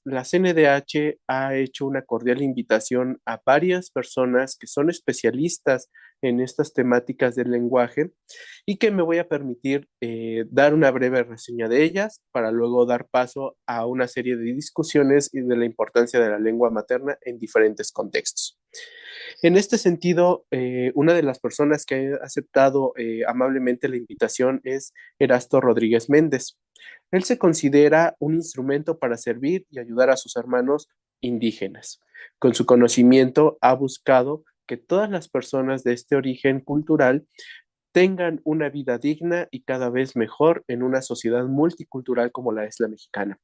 la CNDH ha hecho una cordial invitación a varias personas que son especialistas en estas temáticas del lenguaje y que me voy a permitir dar una breve reseña de ellas para luego dar paso a una serie de discusiones y de la importancia de la lengua materna en diferentes contextos. En este sentido, una de las personas que ha aceptado amablemente la invitación es Erasto Rodríguez Méndez. Él se considera un instrumento para servir y ayudar a sus hermanos indígenas. Con su conocimiento ha buscado que todas las personas de este origen cultural tengan una vida digna y cada vez mejor en una sociedad multicultural como la es la mexicana.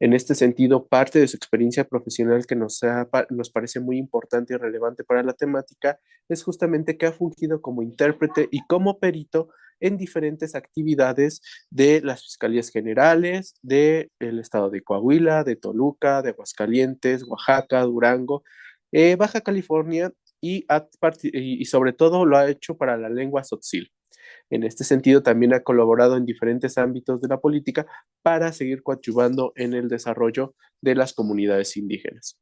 En este sentido, parte de su experiencia profesional que nos parece muy importante y relevante para la temática es justamente que ha fungido como intérprete y como perito en diferentes actividades de las fiscalías generales del estado de Coahuila, de Toluca, de Aguascalientes, Oaxaca, Durango, Baja California y sobre todo lo ha hecho para la lengua tzotzil. En este sentido, también ha colaborado en diferentes ámbitos de la política para seguir coadyuvando en el desarrollo de las comunidades indígenas.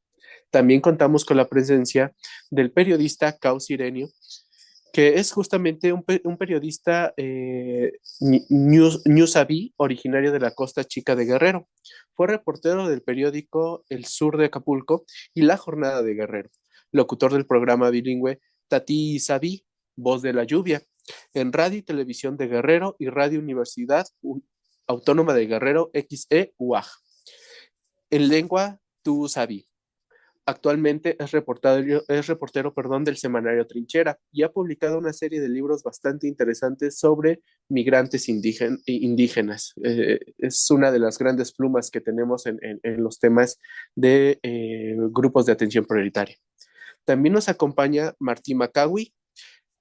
También contamos con la presencia del periodista Cao Sirenio, que es justamente un periodista Newsabí, originario de la Costa Chica de Guerrero. Fue reportero del periódico El Sur de Acapulco y La Jornada de Guerrero, locutor del programa bilingüe Tati Sabí, Voz de la Lluvia, en Radio y Televisión de Guerrero y Radio Universidad Autónoma de Guerrero XE UAG, en lengua Tu Sabí. Actualmente es reportero, perdón, del semanario Trinchera y ha publicado una serie de libros bastante interesantes sobre migrantes indígenas. Es una de las grandes plumas que tenemos en los temas de grupos de atención prioritaria. También nos acompaña Martí Macawi.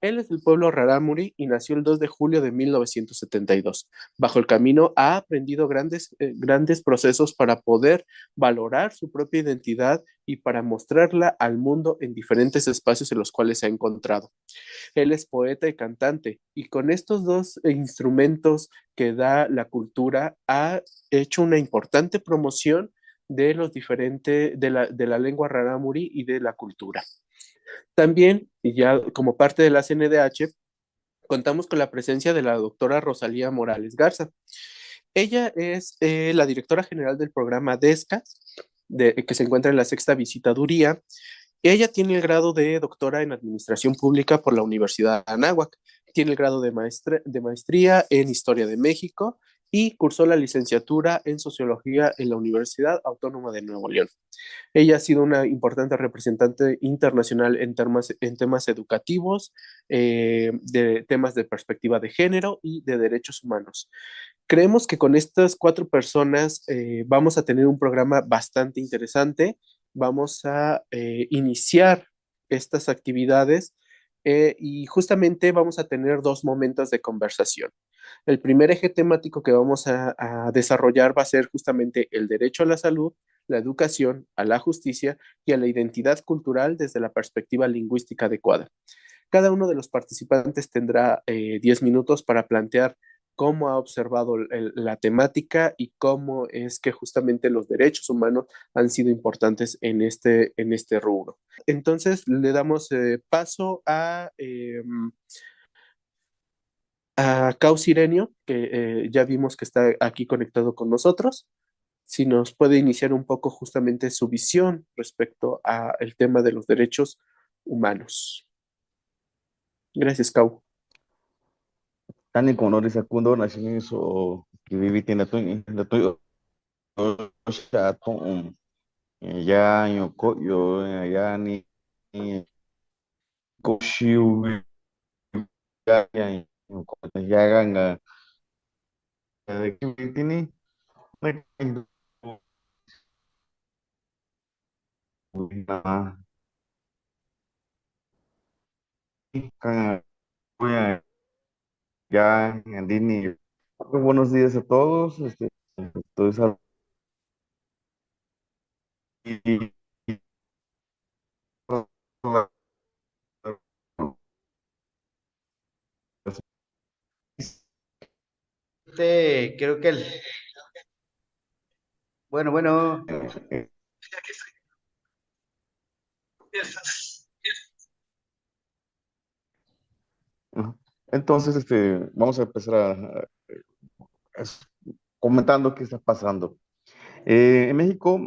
Él es del pueblo rarámuri y nació el 2 de julio de 1972. Bajo el camino ha aprendido grandes procesos para poder valorar su propia identidad y para mostrarla al mundo en diferentes espacios en los cuales se ha encontrado. Él es poeta y cantante y con estos dos instrumentos que da la cultura ha hecho una importante promoción de los diferentes de la lengua rarámuri y de la cultura. También, y ya como parte de la CNDH, contamos con la presencia de la doctora Rosalía Morales Garza. Ella es la directora general del programa DESCA, que se encuentra en la sexta visitaduría. Ella tiene el grado de doctora en Administración Pública por la Universidad de Anáhuac. Tiene el grado de maestría en Historia de México y cursó la licenciatura en Sociología en la Universidad Autónoma de Nuevo León. Ella ha sido una importante representante internacional en temas educativos, de temas de perspectiva de género y de derechos humanos. Creemos que con estas cuatro personas vamos a tener un programa bastante interesante. Vamos a iniciar estas actividades y justamente vamos a tener dos momentos de conversación. El primer eje temático que vamos a desarrollar va a ser justamente el derecho a la salud, la educación, a la justicia y a la identidad cultural desde la perspectiva lingüística adecuada. Cada uno de los participantes tendrá 10 minutos para plantear cómo ha observado la temática y cómo es que justamente los derechos humanos han sido importantes en este rubro. Entonces, le damos paso a Cau Sirenio, que ya vimos que está aquí conectado con nosotros. Si nos puede iniciar un poco justamente su visión respecto al tema de los derechos humanos. Gracias, Cau. Tani konori sakundo na shini so kivivi na tu sha to ya yo ko yo ya ni ko shiu ya ko ya ganga kivitini na kan ya andini. Muy buenos días a todos. Estoy creo que Bueno, bueno. Eh, Ujú. Entonces, vamos a empezar comentando qué está pasando. En México,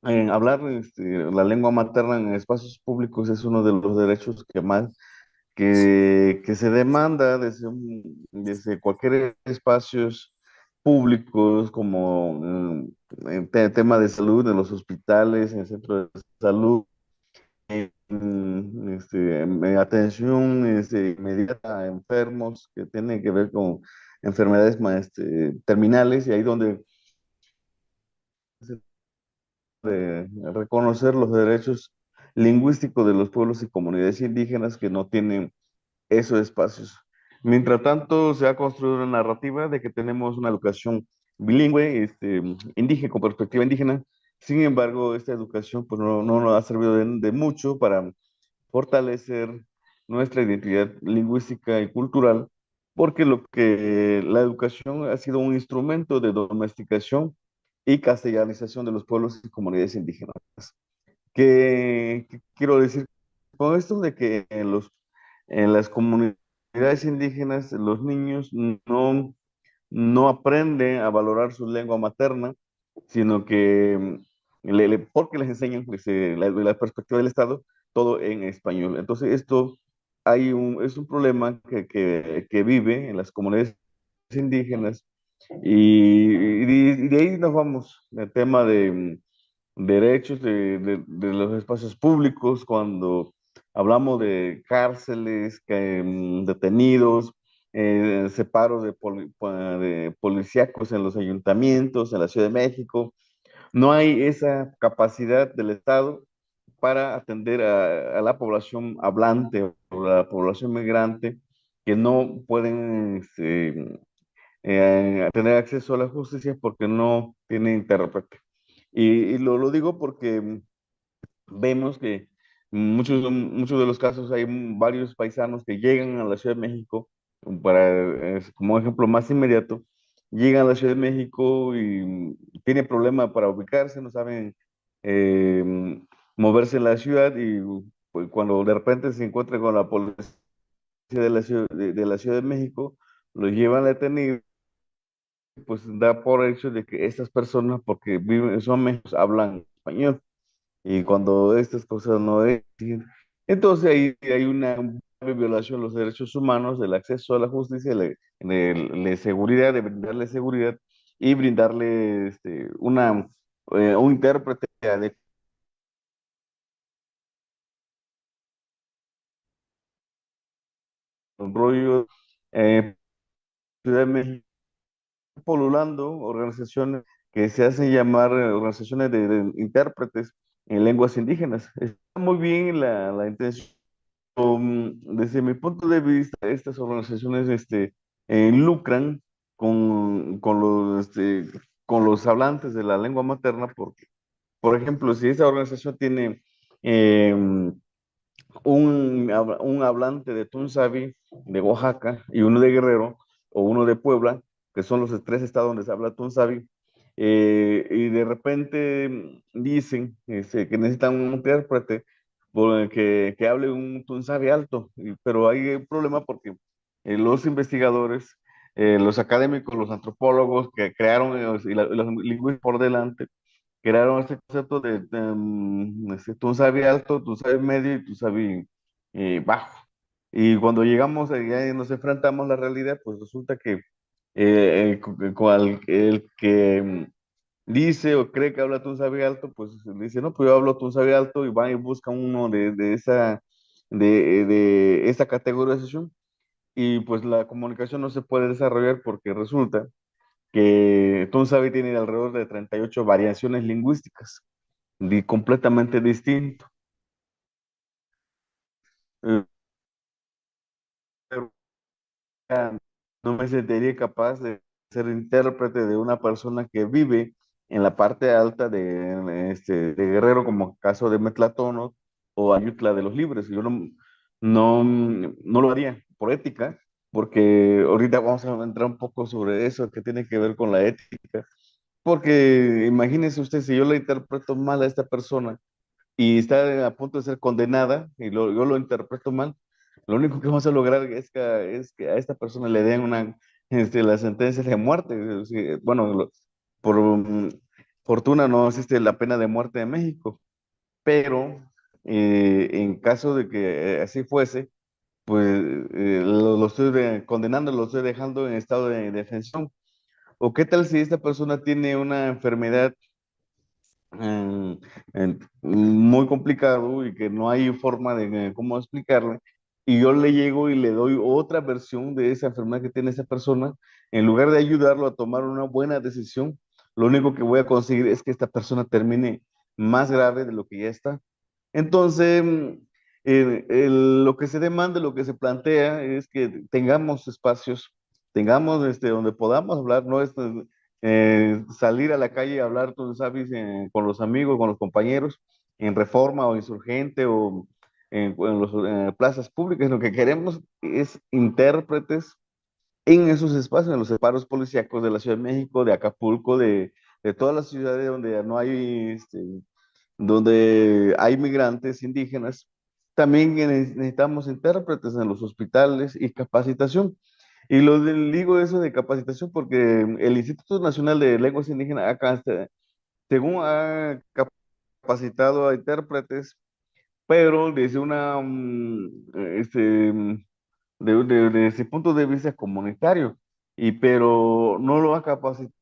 hablar la lengua materna en espacios públicos es uno de los derechos que más que se demanda desde cualquier espacios públicos como en tema de salud, en los hospitales, en centros de salud, atención inmediata a enfermos que tienen que ver con enfermedades terminales y ahí donde se reconocer los derechos lingüísticos de los pueblos y comunidades indígenas que no tienen esos espacios. Mientras tanto, se ha construido una narrativa de que tenemos una educación bilingüe, indígena, con perspectiva indígena. Sin embargo, esta educación pues, no nos ha servido de mucho para fortalecer nuestra identidad lingüística y cultural, porque lo que la educación ha sido un instrumento de domesticación y castellanización de los pueblos y comunidades indígenas. ¿Qué quiero decir con esto? De que en las comunidades indígenas los niños no aprenden a valorar su lengua materna, sino que porque les enseñan la perspectiva del Estado todo en español. Entonces esto es un problema que vive en las comunidades indígenas y de ahí nos vamos, el tema de derechos de los espacios públicos, cuando hablamos de cárceles, detenidos, separos de policíacos en los ayuntamientos, en la Ciudad de México. No hay esa capacidad del Estado para atender a la población hablante o la población migrante que no pueden tener acceso a la justicia porque no tienen intérprete. Y lo digo porque vemos que muchos de los casos hay varios paisanos que llegan a la Ciudad de México, como ejemplo más inmediato, llegan a la Ciudad de México y tienen problema para ubicarse, no saben eh, moverse en la ciudad y pues, cuando de repente se encuentran con la policía de la Ciudad de México, los llevan detenidos, pues da por hecho de que estas personas, porque son mexicanos, hablan español. Y cuando estas cosas no existen, entonces ahí hay una grave violación de los derechos humanos, del acceso a la justicia, seguridad, de brindarle seguridad y brindarle un intérprete adecuado. Un rollo, Ciudad de México polulando organizaciones que se hacen llamar organizaciones de intérpretes en lenguas indígenas. Está muy bien la intención. Desde mi punto de vista, estas organizaciones lucran con los hablantes de la lengua materna, porque, por ejemplo, si esa organización tiene eh, un hablante de Tunsavi, de Oaxaca, y uno de Guerrero, o uno de Puebla, que son los tres estados donde se habla Tunsavi, y de repente dicen que necesitan un intérprete que hable un Tunsavi alto, pero hay un problema porque los investigadores, los académicos, los antropólogos que crearon, y los lingüistas por delante, crearon este concepto tú sabes alto, tú sabes medio y tú sabes bajo. Y cuando llegamos allá y nos enfrentamos a la realidad, pues resulta que el que dice o cree que habla tú sabes alto, pues dice, no, pues yo hablo tú sabes alto y va y busca uno de esa categorización. Y pues la comunicación no se puede desarrollar porque resulta que Tunsavi tiene alrededor de 38 variaciones lingüísticas completamente distinto. Eh, pero no me sentiría capaz de ser intérprete de una persona que vive en la parte alta de Guerrero, como caso de Metlatóno o Ayutla de los Libres. Yo no lo haría por ética, porque ahorita vamos a entrar un poco sobre eso que tiene que ver con la ética, porque imagínese usted, si yo le interpreto mal a esta persona y está a punto de ser condenada y yo lo interpreto mal, lo único que vamos a lograr es que a esta persona le den la sentencia de muerte. Bueno, por fortuna no existe la pena de muerte en México, pero en caso de que así fuese, pues lo estoy condenando, lo estoy dejando en estado de defensión. ¿O qué tal si esta persona tiene una enfermedad eh, muy complicado y que no hay forma de cómo explicarle? Y yo le llego y le doy otra versión de esa enfermedad que tiene esa persona, en lugar de ayudarlo a tomar una buena decisión, lo único que voy a conseguir es que esta persona termine más grave de lo que ya está. Entonces, lo que se demanda, lo que se plantea es que tengamos espacios, tengamos donde podamos hablar, no es salir a la calle y hablar, tú sabes, con los amigos, con los compañeros, en Reforma o Insurgente o en las plazas públicas. Lo que queremos es intérpretes en esos espacios, en los separos policíacos de la Ciudad de México, de Acapulco, de todas las ciudades donde no hay donde hay migrantes indígenas, también necesitamos intérpretes en los hospitales y capacitación. Y digo eso de capacitación porque el Instituto Nacional de Lenguas Indígenas acá, según ha capacitado a intérpretes, pero desde de ese punto de vista comunitario, pero no lo ha capacitado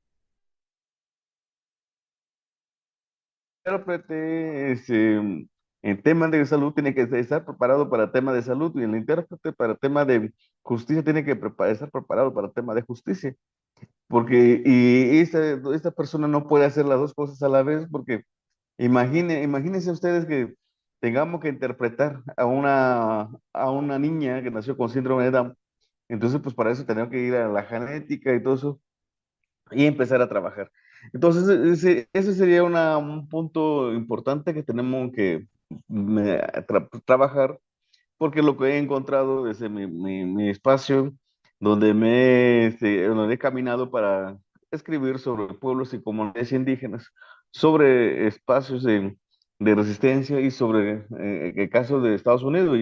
intérprete en temas de salud tiene que estar preparado para temas de salud y el intérprete para temas de justicia tiene que estar preparado para temas de justicia. Porque esta persona no puede hacer las dos cosas a la vez porque imagínense ustedes que tengamos que interpretar a una niña que nació con síndrome de Down. Entonces, pues para eso tenemos que ir a la genética y todo eso y empezar a trabajar. Entonces, ese sería un punto importante que tenemos que trabajar, porque lo que he encontrado desde mi espacio, donde he caminado para escribir sobre pueblos y comunidades indígenas, sobre espacios de resistencia y sobre el caso de Estados Unidos.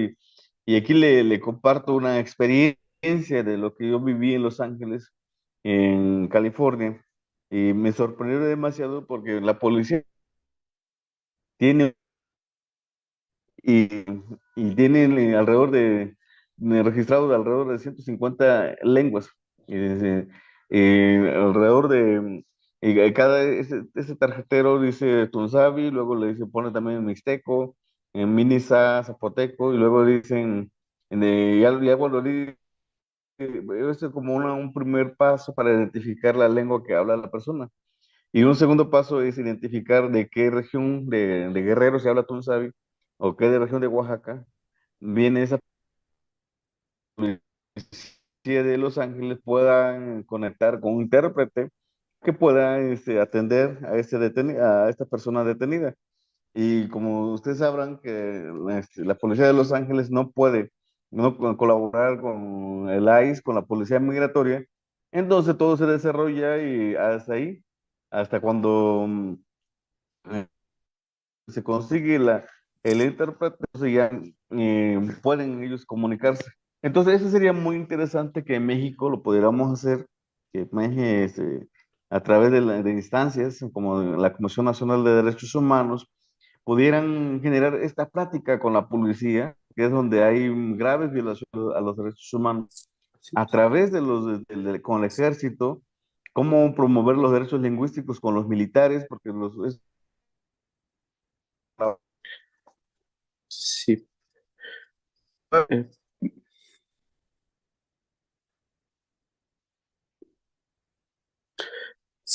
Y aquí le comparto una experiencia de lo que yo viví en Los Ángeles, en California, y me sorprendió demasiado porque la policía tiene y, y tienen registrado de alrededor de 150 lenguas. Y alrededor de, ese tarjetero dice Tunzabi, luego le dice, pone también Mixteco, en Minisa, Zapoteco, y luego dicen, ya cuando dice, esto es como un primer paso para identificar la lengua que habla la persona. Y un segundo paso es identificar de qué región de Guerrero se habla Tunzabi o qué de región de Oaxaca viene esa policía de Los Ángeles puedan conectar con un intérprete que pueda atender a esta persona detenida. Y como ustedes sabrán que la policía de Los Ángeles no puede colaborar con el ICE, con la policía migratoria, entonces todo se desarrolla y hasta ahí, hasta cuando eh, se consigue el intérprete, entonces ya pueden ellos comunicarse. Entonces, eso sería muy interesante que en México lo pudiéramos hacer, que a través de instancias como la Comisión Nacional de Derechos Humanos, pudieran generar esta práctica con la policía, que es donde hay graves violaciones a los derechos humanos, Sí, a través con el ejército, cómo promover los derechos lingüísticos con los militares, porque sí. Eh,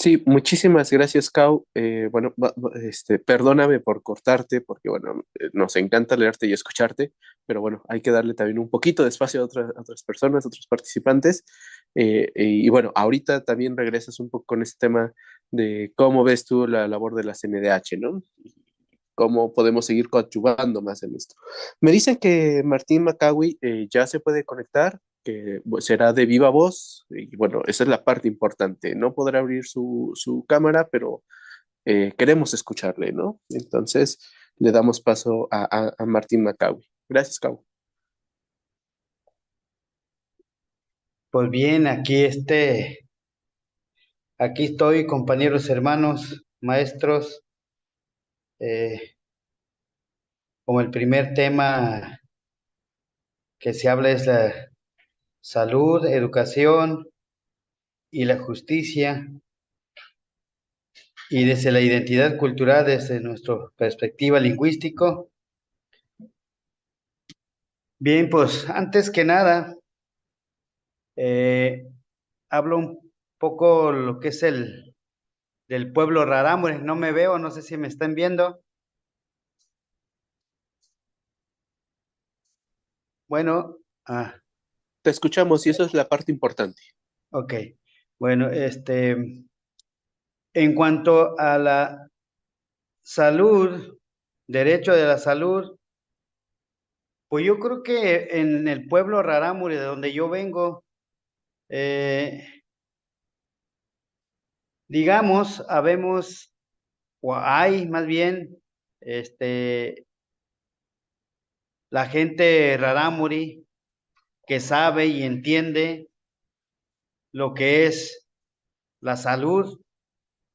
Sí, muchísimas gracias, Cau. Bueno, perdóname por cortarte, porque bueno, nos encanta leerte y escucharte, pero bueno, hay que darle también un poquito de espacio a otras personas, a otros participantes. Y bueno, ahorita también regresas un poco con este tema de cómo ves tú la labor de la CNDH, ¿no? Y cómo podemos seguir coadyuvando más en esto. Me dicen que Martín Macawi ya se puede conectar. que será de viva voz. Y bueno, esa es la parte importante. No podrá abrir su cámara, pero queremos escucharle, ¿no? Entonces, le damos paso a Martín Macawi. Gracias, Cau. Pues bien, aquí estoy, compañeros, hermanos, maestros, eh, como el primer tema que se habla es la salud, educación y la justicia, y desde la identidad cultural, desde nuestra perspectiva lingüístico. Bien, pues antes que nada, eh, hablo un poco lo que es del pueblo rarámuri. No me veo, no sé si me están viendo. Bueno, Te escuchamos y eso es la parte importante. ok. Bueno, en cuanto a la salud, derecho de la salud, pues yo creo que en el pueblo rarámuri de donde yo vengo, eh, digamos, habemos, o hay más bien, la gente rarámuri que sabe y entiende lo que es la salud,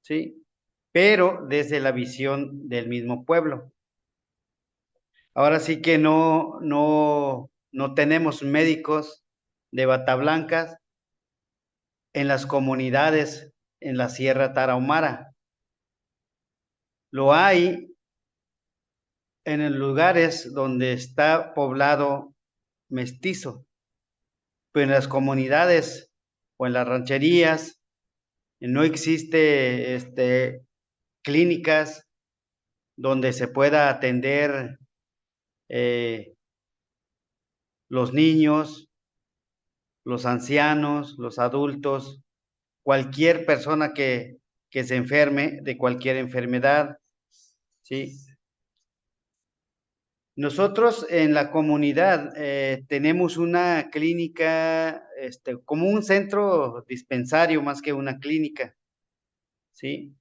¿sí? Pero desde la visión del mismo pueblo. Ahora sí que no tenemos médicos de bata blancas en las comunidades en la Sierra Tarahumara. Lo hay en los lugares donde está poblado mestizo, pero en las comunidades o en las rancherías no existe clínicas donde se pueda atender eh, los niños, los ancianos, los adultos, cualquier persona que se enferme de cualquier enfermedad, ¿sí? Nosotros en la comunidad tenemos una clínica, como un centro dispensario más que una clínica, ¿sí?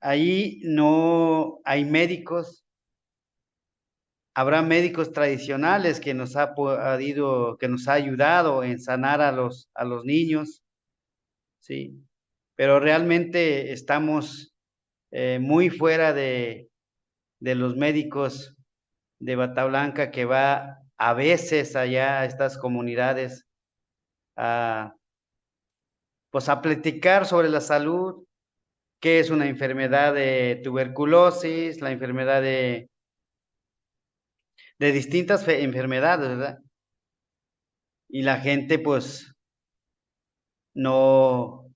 Ahí no hay médicos, habrá médicos tradicionales que nos ha podido, que nos ha ayudado en sanar a los niños, ¿sí? Pero realmente estamos muy fuera de los médicos de bata blanca que va a veces allá a estas comunidades a, pues a platicar sobre la salud, qué es una enfermedad de tuberculosis, la enfermedad de distintas enfermedades, ¿verdad? Y la gente pues no,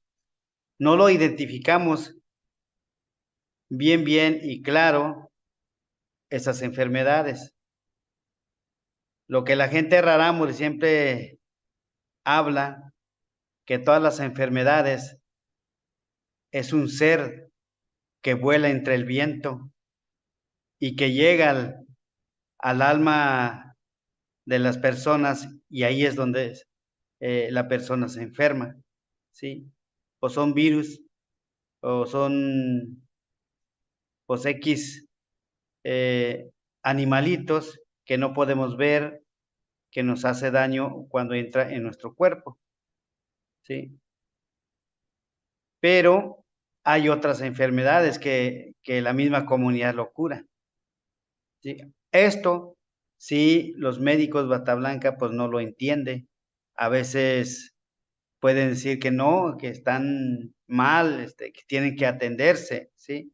no lo identificamos bien y claro esas enfermedades. Lo que la gente rarámuri siempre habla, que todas las enfermedades es un ser que vuela entre el viento y que llega al alma de las personas y ahí es donde la persona se enferma, ¿sí? O son virus, o son pues X animalitos que no podemos ver, que nos hace daño cuando entra en nuestro cuerpo, ¿sí? Pero hay otras enfermedades que la misma comunidad lo cura, ¿sí? Esto, sí, los médicos bata blanca pues no lo entienden. A veces pueden decir que no, que están mal, que tienen que atenderse, ¿sí?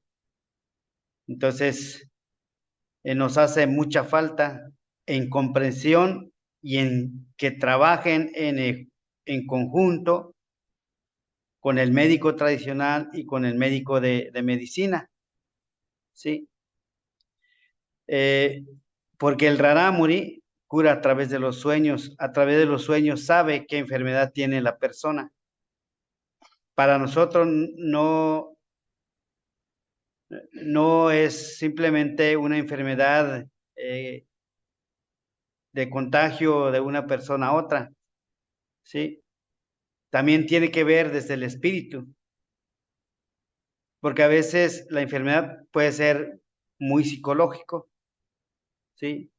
Entonces, nos hace mucha falta en comprensión y en que trabajen en conjunto con el médico tradicional y con el médico de medicina, ¿sí? Eh, porque el rarámuri cura a través de los sueños, a través de los sueños sabe qué enfermedad tiene la persona. Para nosotros no es simplemente una enfermedad de contagio de una persona a otra, ¿sí? También tiene que ver desde el espíritu, porque a veces la enfermedad puede ser muy psicológico, ¿sí?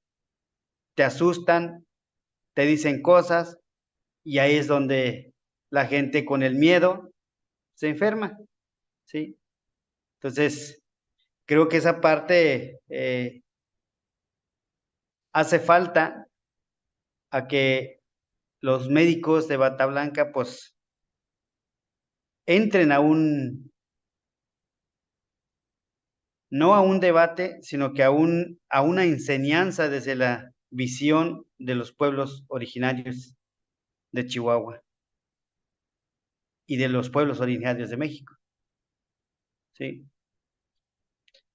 Te asustan, te dicen cosas y ahí es donde la gente con el miedo se enferma, ¿sí? Entonces, creo que esa parte hace falta a que los médicos de bata blanca pues entren no a un debate, sino que a una enseñanza desde la visión de los pueblos originarios de Chihuahua y de los pueblos originarios de México, ¿sí?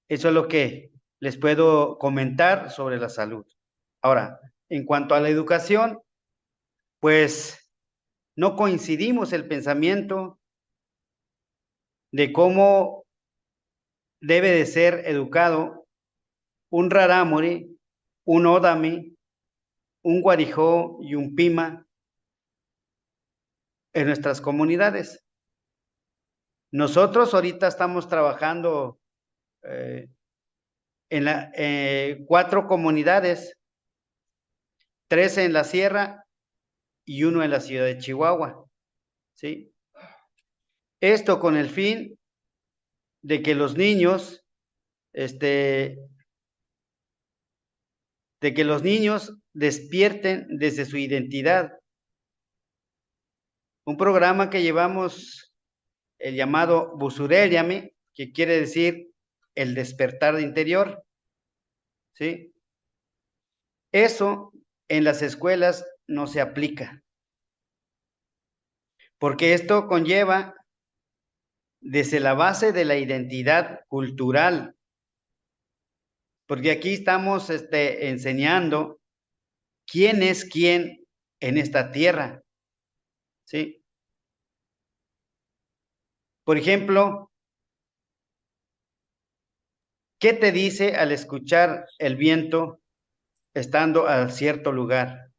Eso es lo que les puedo comentar sobre la salud. Ahora, en cuanto a la educación, pues no coincidimos el pensamiento de cómo debe de ser educado un rarámuri, un ódame, un guarijó y un pima en nuestras comunidades. Nosotros ahorita estamos trabajando en 4 comunidades, 3 en la sierra y 1 en la ciudad de Chihuahua, ¿sí? Esto con el fin de que los niños, despierten desde su identidad. Un programa que llevamos, el llamado Busureliame, que quiere decir el despertar de interior, ¿sí? Eso en las escuelas no se aplica, porque esto conlleva desde la base de la identidad cultural, porque aquí estamos enseñando quién es quién en esta tierra, ¿sí? Por ejemplo, ¿qué te dice al escuchar el viento estando a cierto lugar?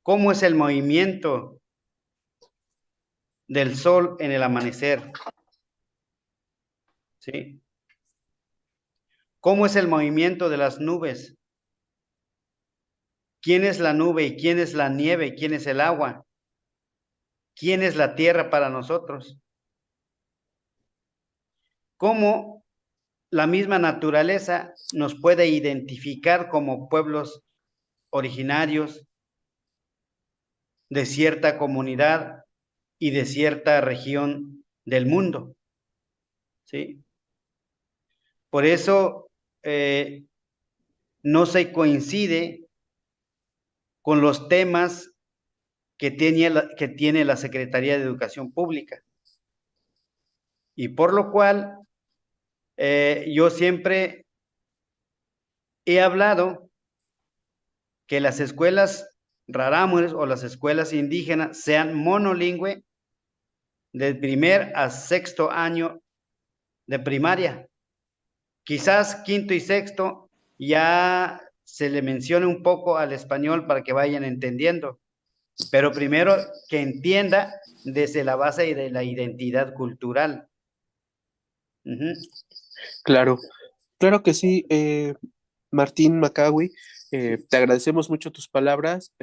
¿Cómo es el movimiento del sol en el amanecer? ¿Sí? ¿Cómo es el movimiento de las nubes? ¿Quién es la nube y quién es la nieve? ¿Quién es el agua? ¿Quién es la tierra para nosotros? ¿Cómo la misma naturaleza nos puede identificar como pueblos originarios de cierta comunidad y de cierta región del mundo? ¿Sí? Por eso no se coincide con los temas que tiene la Secretaría de Educación Pública. Y por lo cual yo siempre he hablado que las escuelas rarámuris o las escuelas indígenas sean monolingüe del primer a sexto año de primaria. Quizás quinto y sexto ya se le mencione un poco al español para que vayan entendiendo, pero primero que entienda desde la base de la identidad cultural. Claro, claro que sí, Martín Macawi, te agradecemos mucho tus palabras.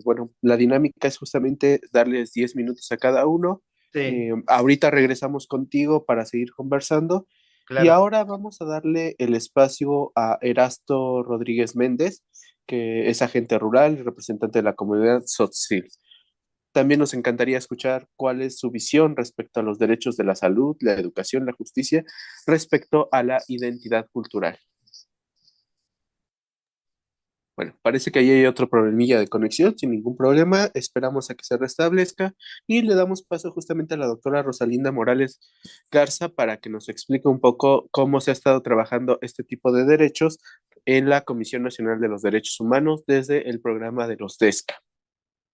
Bueno, la dinámica es justamente darles 10 minutos a cada uno. Sí, Ahorita regresamos contigo para seguir conversando y claro. ahora vamos a darle el espacio a Erasto Rodríguez Méndez, que es agente rural y representante de la comunidad Tzotzil. También nos encantaría escuchar cuál es su visión respecto a los derechos de la salud, la educación, la justicia, respecto a la identidad cultural. Bueno, parece que ahí hay otro problemilla de conexión, sin ningún problema. Esperamos a que se restablezca y le damos paso justamente a la doctora Rosalinda Morales Garza para que nos explique un poco cómo se ha estado trabajando este tipo de derechos en la Comisión Nacional de los Derechos Humanos desde el programa de los DESCA.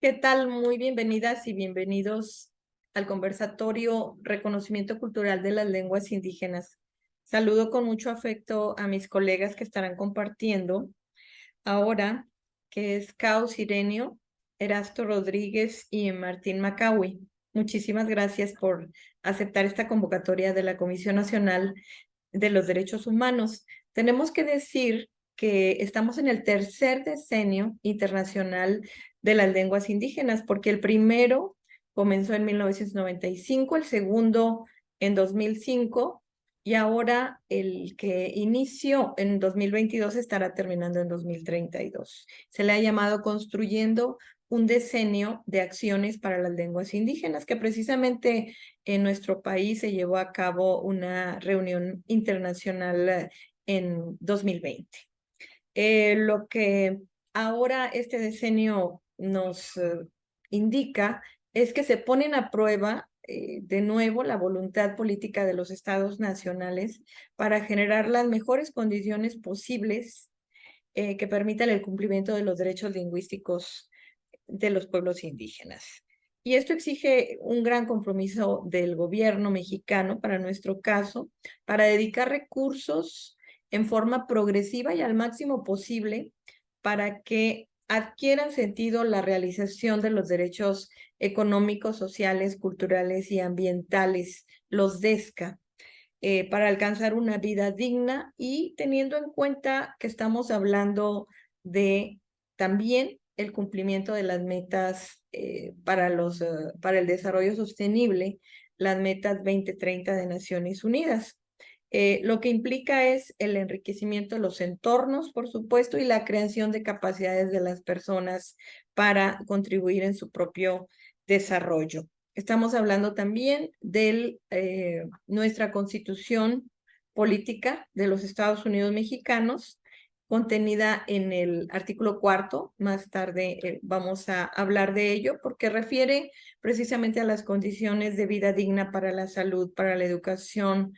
¿Qué tal? Muy bienvenidas y bienvenidos al conversatorio Reconocimiento Cultural de las Lenguas Indígenas. Saludo con mucho afecto a mis colegas que estarán compartiendo ahora, que es Caos Irenio Erasto Rodríguez y Martín Macaui. Muchísimas gracias por aceptar esta convocatoria de la Comisión Nacional de los Derechos Humanos. Tenemos que decir que estamos en el tercer decenio internacional de las lenguas indígenas, porque el primero comenzó en 1995, el segundo en 2005, y ahora el que inició en 2022 estará terminando en 2032. Se le ha llamado Construyendo un decenio de acciones para las lenguas indígenas, que precisamente en nuestro país se llevó a cabo una reunión internacional en 2020. Lo que ahora este decenio nos indica es que se ponen a prueba de nuevo la voluntad política de los estados nacionales para generar las mejores condiciones posibles que permitan el cumplimiento de los derechos lingüísticos de los pueblos indígenas. Y esto exige un gran compromiso del gobierno mexicano, para nuestro caso, para dedicar recursos en forma progresiva y al máximo posible para que adquieran sentido la realización de los derechos económicos, sociales, culturales y ambientales, los DESCA, para alcanzar una vida digna y teniendo en cuenta que estamos hablando de también el cumplimiento de las metas para el desarrollo sostenible, las metas 2030 de Naciones Unidas. Lo que implica es el enriquecimiento de los entornos, por supuesto, y la creación de capacidades de las personas para contribuir en su propio desarrollo. Estamos hablando también de nuestra Constitución Política de los Estados Unidos Mexicanos, contenida en el artículo 4. Más tarde vamos a hablar de ello, porque refiere precisamente a las condiciones de vida digna para la salud, para la educación,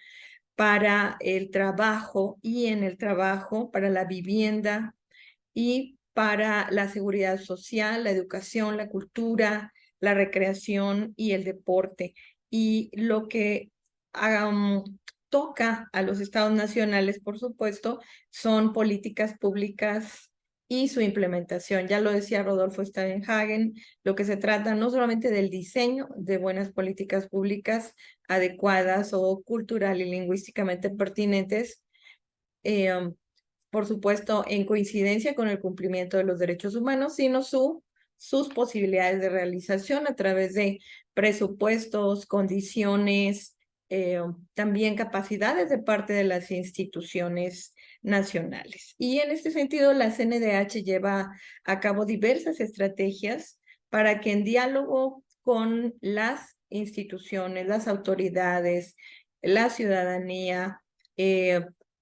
para el trabajo y en el trabajo, para la vivienda y para la seguridad social, la educación, la cultura, la recreación y el deporte. Y lo que toca a los estados nacionales, por supuesto, son políticas públicas y su implementación. Ya lo decía Rodolfo Steinhagen, lo que se trata no solamente del diseño de buenas políticas públicas adecuadas o cultural y lingüísticamente pertinentes, por supuesto, en coincidencia con el cumplimiento de los derechos humanos, sino sus posibilidades de realización a través de presupuestos, condiciones, también capacidades de parte de las instituciones nacionales. Y en este sentido, la CNDH lleva a cabo diversas estrategias para que en diálogo con las instituciones, las autoridades, la ciudadanía,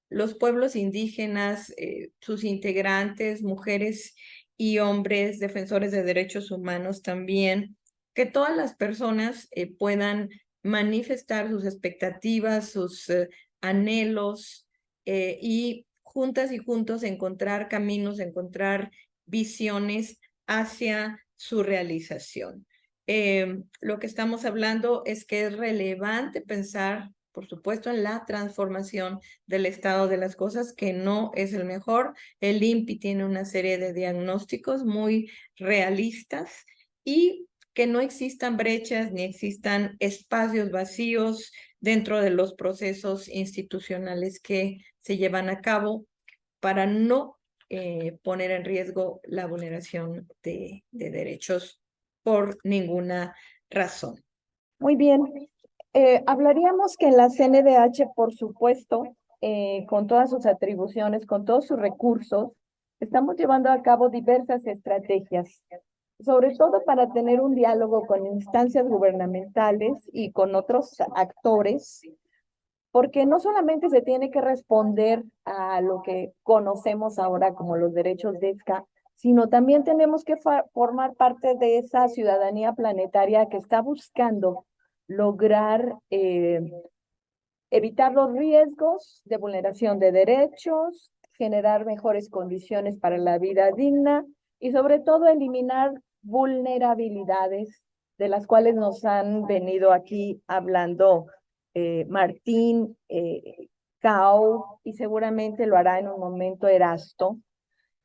los pueblos indígenas, sus integrantes, mujeres y hombres, defensores de derechos humanos también, que todas las personas puedan manifestar sus expectativas, sus anhelos y juntas y juntos encontrar caminos, encontrar visiones hacia su realización. Lo que estamos hablando es que es relevante pensar, por supuesto, en la transformación del estado de las cosas, que no es el mejor. El INPI tiene una serie de diagnósticos muy realistas y que no existan brechas ni existan espacios vacíos dentro de los procesos institucionales que se llevan a cabo para no poner en riesgo la vulneración de derechos por ninguna razón. Muy bien. Hablaríamos que en la CNDH, por supuesto, con todas sus atribuciones, con todos sus recursos, estamos llevando a cabo diversas estrategias, sobre todo para tener un diálogo con instancias gubernamentales y con otros actores, porque no solamente se tiene que responder a lo que conocemos ahora como los derechos DESCA, sino también tenemos que formar parte de esa ciudadanía planetaria que está buscando lograr evitar los riesgos de vulneración de derechos, generar mejores condiciones para la vida digna y sobre todo eliminar vulnerabilidades de las cuales nos han venido aquí hablando Martín, Cao, y seguramente lo hará en un momento Erasto.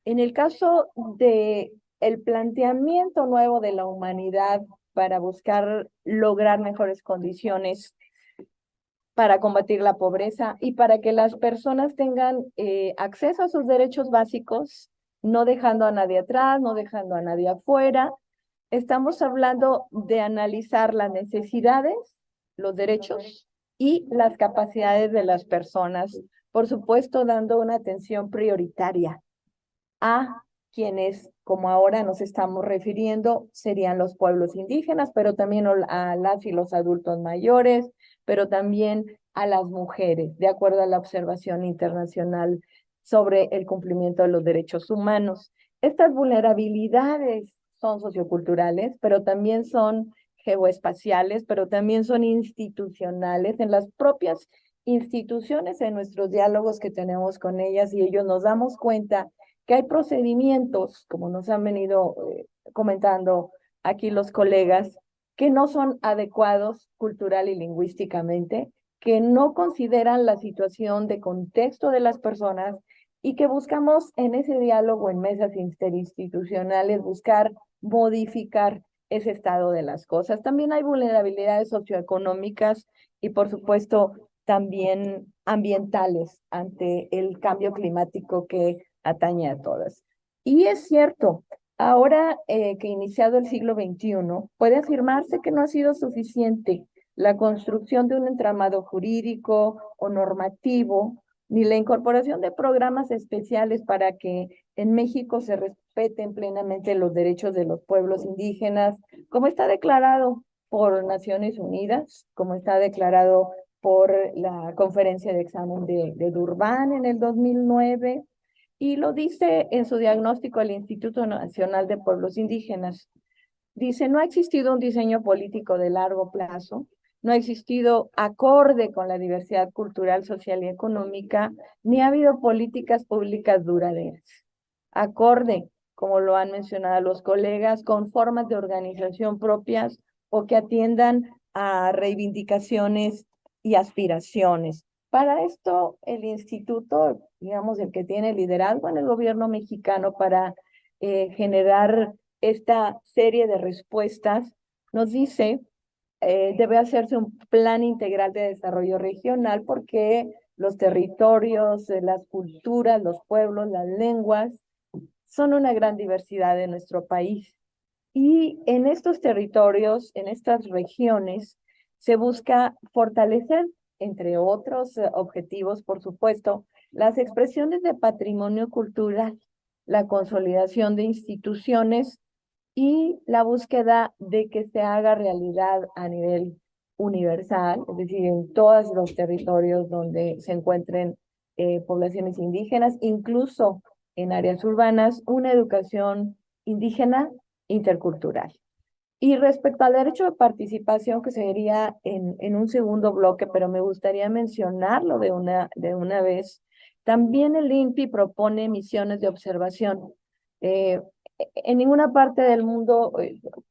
En el caso de el planteamiento nuevo de la humanidad para buscar lograr mejores condiciones para combatir la pobreza y para que las personas tengan acceso a sus derechos básicos, no dejando a nadie atrás, no dejando a nadie afuera. Estamos hablando de analizar las necesidades, los derechos y las capacidades de las personas, por supuesto, dando una atención prioritaria a quienes, como ahora nos estamos refiriendo, serían los pueblos indígenas, pero también a las y los adultos mayores, pero también a las mujeres, de acuerdo a la observación internacional sobre el cumplimiento de los derechos humanos. Estas vulnerabilidades son socioculturales, pero también son geoespaciales, pero también son institucionales en las propias instituciones, en nuestros diálogos que tenemos con ellas, y ellos nos damos cuenta que hay procedimientos, como nos han venido comentando aquí los colegas, que no son adecuados cultural y lingüísticamente, que no consideran la situación de contexto de las personas y que buscamos en ese diálogo en mesas interinstitucionales buscar modificar ese estado de las cosas. También hay vulnerabilidades socioeconómicas y, por supuesto, también ambientales ante el cambio climático que atañe a todas. Y es cierto, ahora que iniciado el siglo XXI, puede afirmarse que no ha sido suficiente la construcción de un entramado jurídico o normativo, ni la incorporación de programas especiales para que en México se respeten plenamente los derechos de los pueblos indígenas, como está declarado por Naciones Unidas, como está declarado por la Conferencia de Examen de Durban en el 2009, y lo dice en su diagnóstico el Instituto Nacional de Pueblos Indígenas. Dice, no ha existido un diseño político de largo plazo, no ha existido acorde con la diversidad cultural, social y económica, ni ha habido políticas públicas duraderas. Acorde, como lo han mencionado los colegas, con formas de organización propias o que atiendan a reivindicaciones y aspiraciones. Para esto, el instituto, digamos, el que tiene liderazgo en el gobierno mexicano para generar esta serie de respuestas, nos dice, debe hacerse un plan integral de desarrollo regional porque los territorios, las culturas, los pueblos, las lenguas, son una gran diversidad de nuestro país. Y en estos territorios, en estas regiones, se busca fortalecer, entre otros objetivos, por supuesto, las expresiones de patrimonio cultural, la consolidación de instituciones y la búsqueda de que se haga realidad a nivel universal, es decir, en todos los territorios donde se encuentren poblaciones indígenas, incluso en áreas urbanas, una educación indígena intercultural. Y respecto al derecho de participación, que sería en un segundo bloque, pero me gustaría mencionarlo de una vez, también el INPI propone misiones de observación. En ninguna parte del mundo,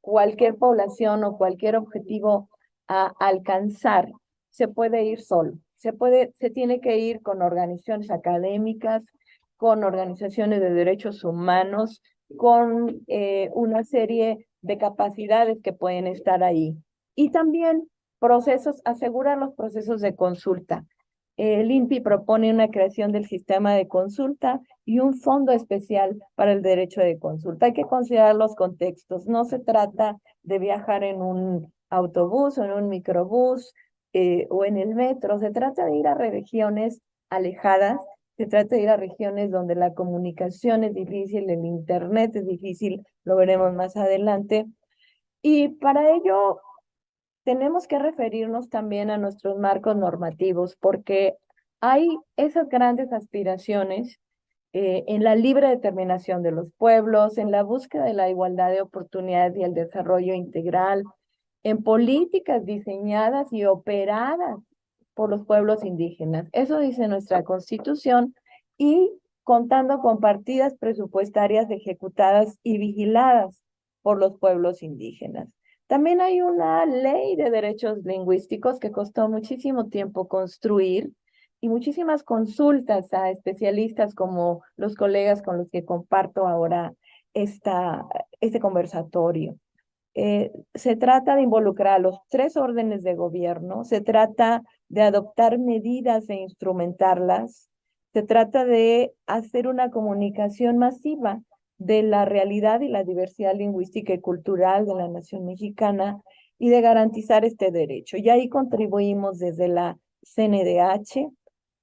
cualquier población o cualquier objetivo a alcanzar se puede ir solo. Se tiene que ir con organizaciones académicas, con organizaciones de derechos humanos, con una serie de capacidades que pueden estar ahí. Y también asegurar los procesos de consulta. El INPI propone una creación del sistema de consulta y un fondo especial para el derecho de consulta. Hay que considerar los contextos. No se trata de viajar en un autobús o en un microbús o en el metro. Se trata de ir a regiones alejadas. Se trata de ir a regiones donde la comunicación es difícil, el internet es difícil, lo veremos más adelante. Y para ello tenemos que referirnos también a nuestros marcos normativos, porque hay esas grandes aspiraciones en la libre determinación de los pueblos, en la búsqueda de la igualdad de oportunidades y el desarrollo integral, en políticas diseñadas y operadas por los pueblos indígenas. Eso dice nuestra Constitución, y contando con partidas presupuestarias ejecutadas y vigiladas por los pueblos indígenas. También hay una ley de derechos lingüísticos que costó muchísimo tiempo construir y muchísimas consultas a especialistas como los colegas con los que comparto ahora este conversatorio. Se trata de involucrar a los 3 órdenes de gobierno, se trata de adoptar medidas e instrumentarlas, se trata de hacer una comunicación masiva de la realidad y la diversidad lingüística y cultural de la nación mexicana y de garantizar este derecho. Y ahí contribuimos desde la CNDH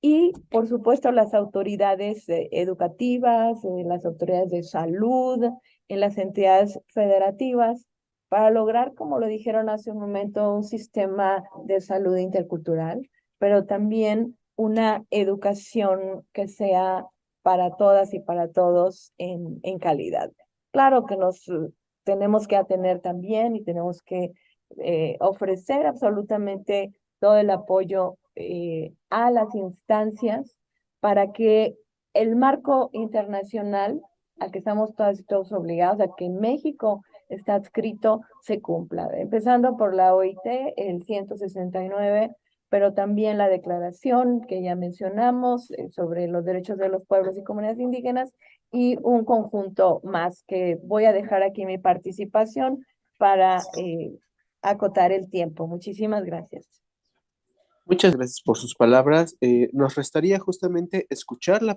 y, por supuesto, las autoridades educativas, las autoridades de salud, en las entidades federativas, para lograr, como lo dijeron hace un momento, un sistema de salud intercultural, pero también una educación que sea para todas y para todos en calidad. Claro que nos tenemos que atener también y tenemos que ofrecer absolutamente todo el apoyo a las instancias para que el marco internacional al que estamos todas y todos obligados, a que México está adscrito, se cumpla. Empezando por la OIT, el 169, pero también la declaración que ya mencionamos sobre los derechos de los pueblos y comunidades indígenas y un conjunto más que voy a dejar aquí mi participación para acotar el tiempo. Muchísimas gracias. Muchas gracias por sus palabras. Nos restaría justamente escuchar la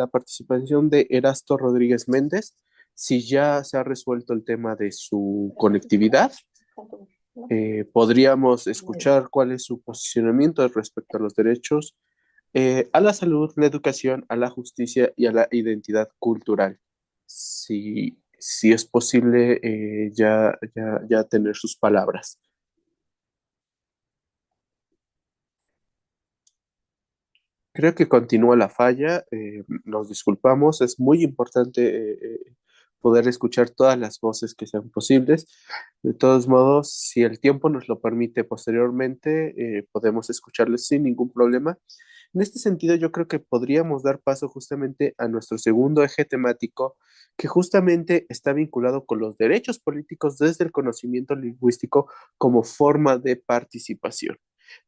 participación de Erasto Rodríguez Méndez, si ya se ha resuelto el tema de su conectividad. Podríamos escuchar cuál es su posicionamiento respecto a los derechos a la salud, la educación, a la justicia y a la identidad cultural. Si es posible, ya tener sus palabras. Creo que continúa la falla, nos disculpamos, es muy importante poder escuchar todas las voces que sean posibles. De todos modos, si el tiempo nos lo permite posteriormente, podemos escucharles sin ningún problema. En este sentido, yo creo que podríamos dar paso justamente a nuestro segundo eje temático, que justamente está vinculado con los derechos políticos desde el conocimiento lingüístico como forma de participación.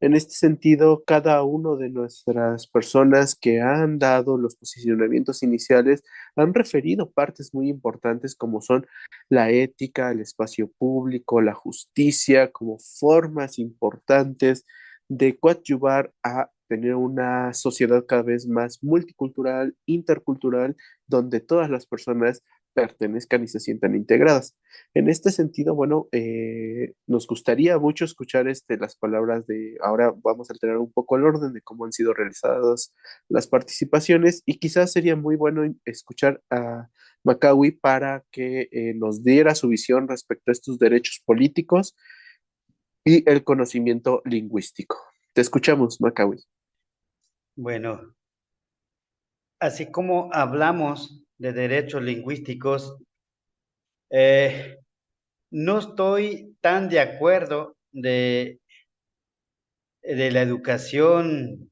En este sentido, cada uno de nuestras personas que han dado los posicionamientos iniciales han referido partes muy importantes como son la ética, el espacio público, la justicia, como formas importantes de coadyuvar a tener una sociedad cada vez más multicultural, intercultural, donde todas las personas pertenezcan y se sientan integradas. En este sentido, bueno, nos gustaría mucho escuchar las palabras de, ahora vamos a alterar un poco el orden de cómo han sido realizadas las participaciones y quizás sería muy bueno escuchar a Macawi para que nos diera su visión respecto a estos derechos políticos y el conocimiento lingüístico. Te escuchamos, Macawi. Bueno, así como hablamos de derechos lingüísticos, no estoy tan de acuerdo de la educación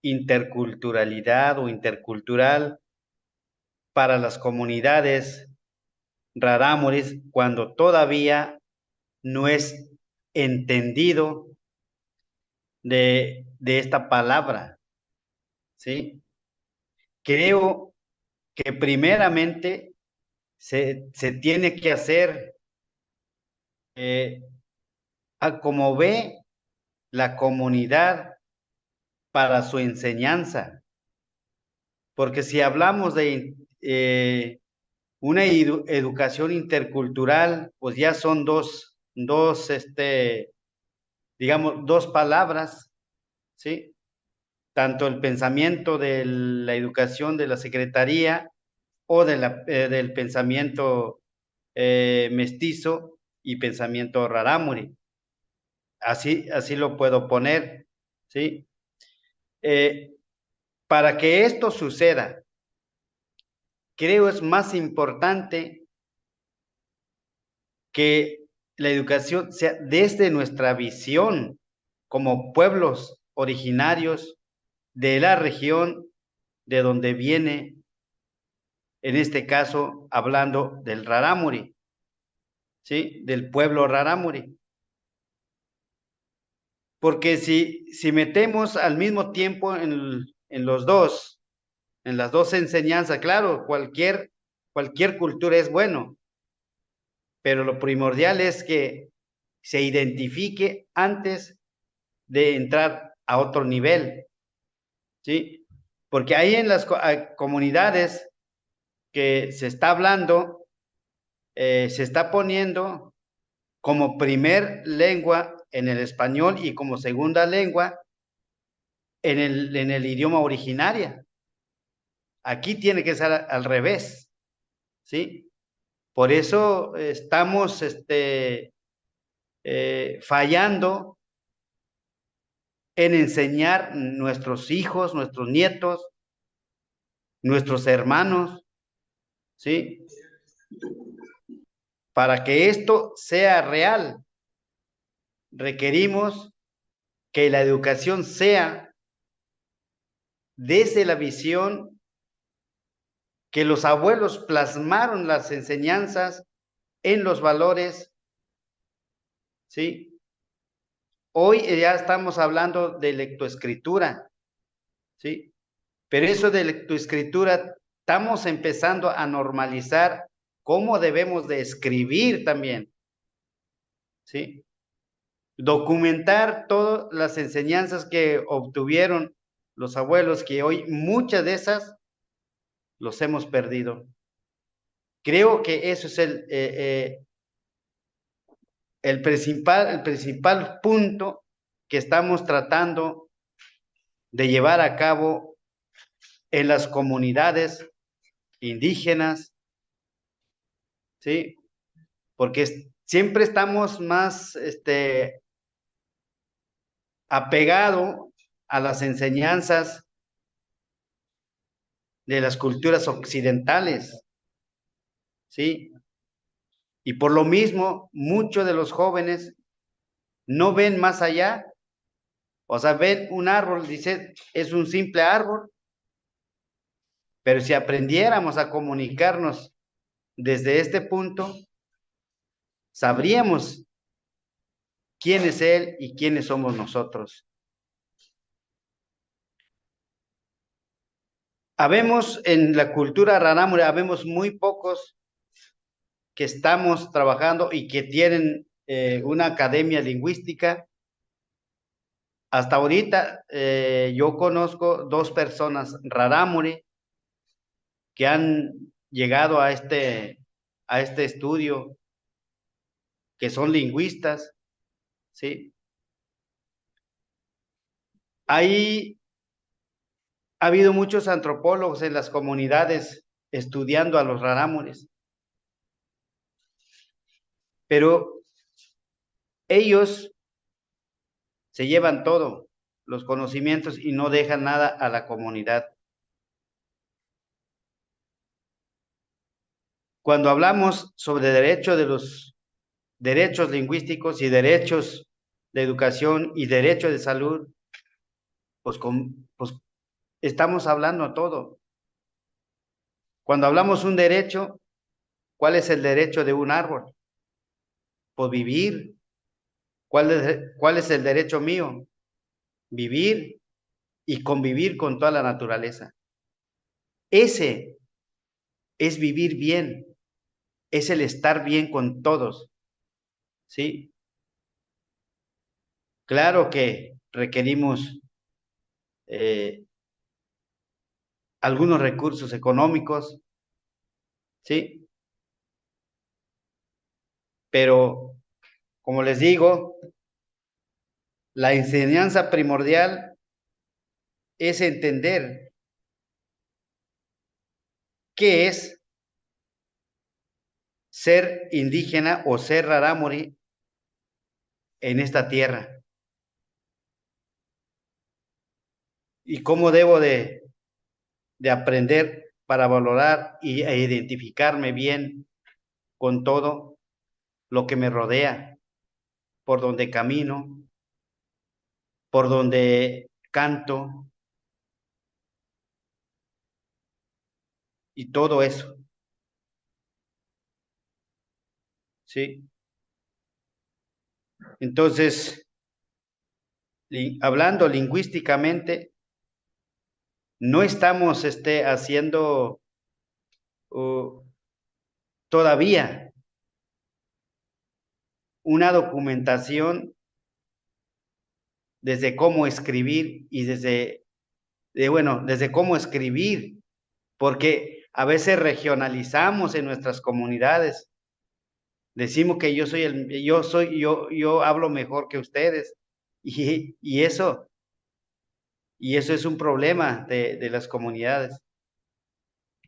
interculturalidad o intercultural para las comunidades rarámuris cuando todavía no es entendido de esta palabra, ¿sí? Creo que primeramente se tiene que hacer a como ve la comunidad para su enseñanza. Porque si hablamos de una educación intercultural, pues ya son digamos, dos palabras, ¿sí? Tanto el pensamiento de la educación de la Secretaría o del pensamiento mestizo y pensamiento rarámuri. Así lo puedo poner, ¿sí? Para que esto suceda, creo es más importante que la educación sea desde nuestra visión como pueblos originarios de la región de donde viene, en este caso, hablando del rarámuri, ¿sí? Del pueblo rarámuri. Porque si metemos al mismo tiempo en las dos enseñanzas, claro, cualquier cualquier cultura es bueno, pero lo primordial es que se identifique antes de entrar a otro nivel, ¿sí? Porque ahí en las comunidades que se está hablando, se está poniendo como primer lengua en el español y como segunda lengua en el idioma originaria. Aquí tiene que ser al revés, ¿sí? Por eso estamos fallando en enseñar nuestros hijos, nuestros nietos, nuestros hermanos, ¿sí? Para que esto sea real, requerimos que la educación sea desde la visión que los abuelos plasmaron las enseñanzas en los valores, ¿sí? Hoy ya estamos hablando de lectoescritura, ¿sí? Pero eso de lectoescritura, estamos empezando a normalizar cómo debemos de escribir también, ¿sí? Documentar todas las enseñanzas que obtuvieron los abuelos, que hoy muchas de esas los hemos perdido. Creo que eso es el principal punto que estamos tratando de llevar a cabo en las comunidades indígenas, ¿sí? Porque siempre estamos más apegado a las enseñanzas de las culturas occidentales, ¿sí? Y por lo mismo, muchos de los jóvenes no ven más allá, o sea, ven un árbol, dice, es un simple árbol, pero si aprendiéramos a comunicarnos desde este punto, sabríamos quién es él y quiénes somos nosotros. Habemos en la cultura rarámuri, habemos muy pocos que estamos trabajando y que tienen una academia lingüística. Hasta ahorita yo conozco 2 personas rarámuri que han llegado a este estudio, que son lingüistas, ¿sí? Hay Ha habido muchos antropólogos en las comunidades estudiando a los rarámuris, pero ellos se llevan todo, los conocimientos, y no dejan nada a la comunidad. Cuando hablamos sobre derecho de los derechos lingüísticos y derechos de educación y derecho de salud, pues estamos hablando todo. Cuando hablamos un derecho, ¿cuál es el derecho de un árbol? Pues vivir. ¿Cuál es el derecho mío? Vivir y convivir con toda la naturaleza. Ese es vivir bien, es el estar bien con todos, ¿sí? Claro que requerimos algunos recursos económicos, ¿sí? Pero, como les digo, la enseñanza primordial es entender qué es ser indígena o ser rarámuri en esta tierra. Y cómo debo de aprender para valorar e identificarme bien con todo lo que me rodea, por donde camino, por donde canto y todo eso, ¿sí? Entonces, hablando lingüísticamente, no estamos haciendo todavía una documentación desde cómo escribir y desde cómo escribir, porque a veces regionalizamos en nuestras comunidades. Decimos que yo hablo mejor que ustedes, y eso es un problema de las comunidades.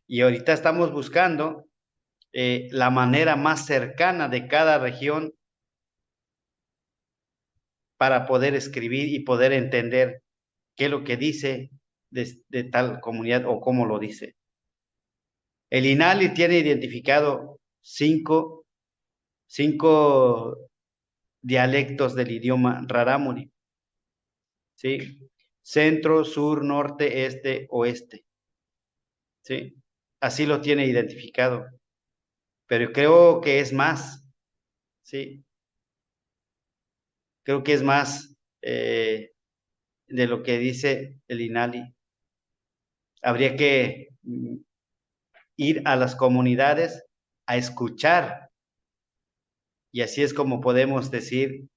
Y ahorita estamos buscando la manera más cercana de cada región para poder escribir y poder entender qué es lo que dice de tal comunidad o cómo lo dice. El INALI tiene identificado cinco dialectos del idioma rarámuri, ¿sí? Centro, sur, norte, este, oeste, ¿sí? Así lo tiene identificado, pero creo que es más, ¿sí? Creo que es más de lo que dice el INALI. Habría que ir a las comunidades a escuchar, y así es como podemos decir,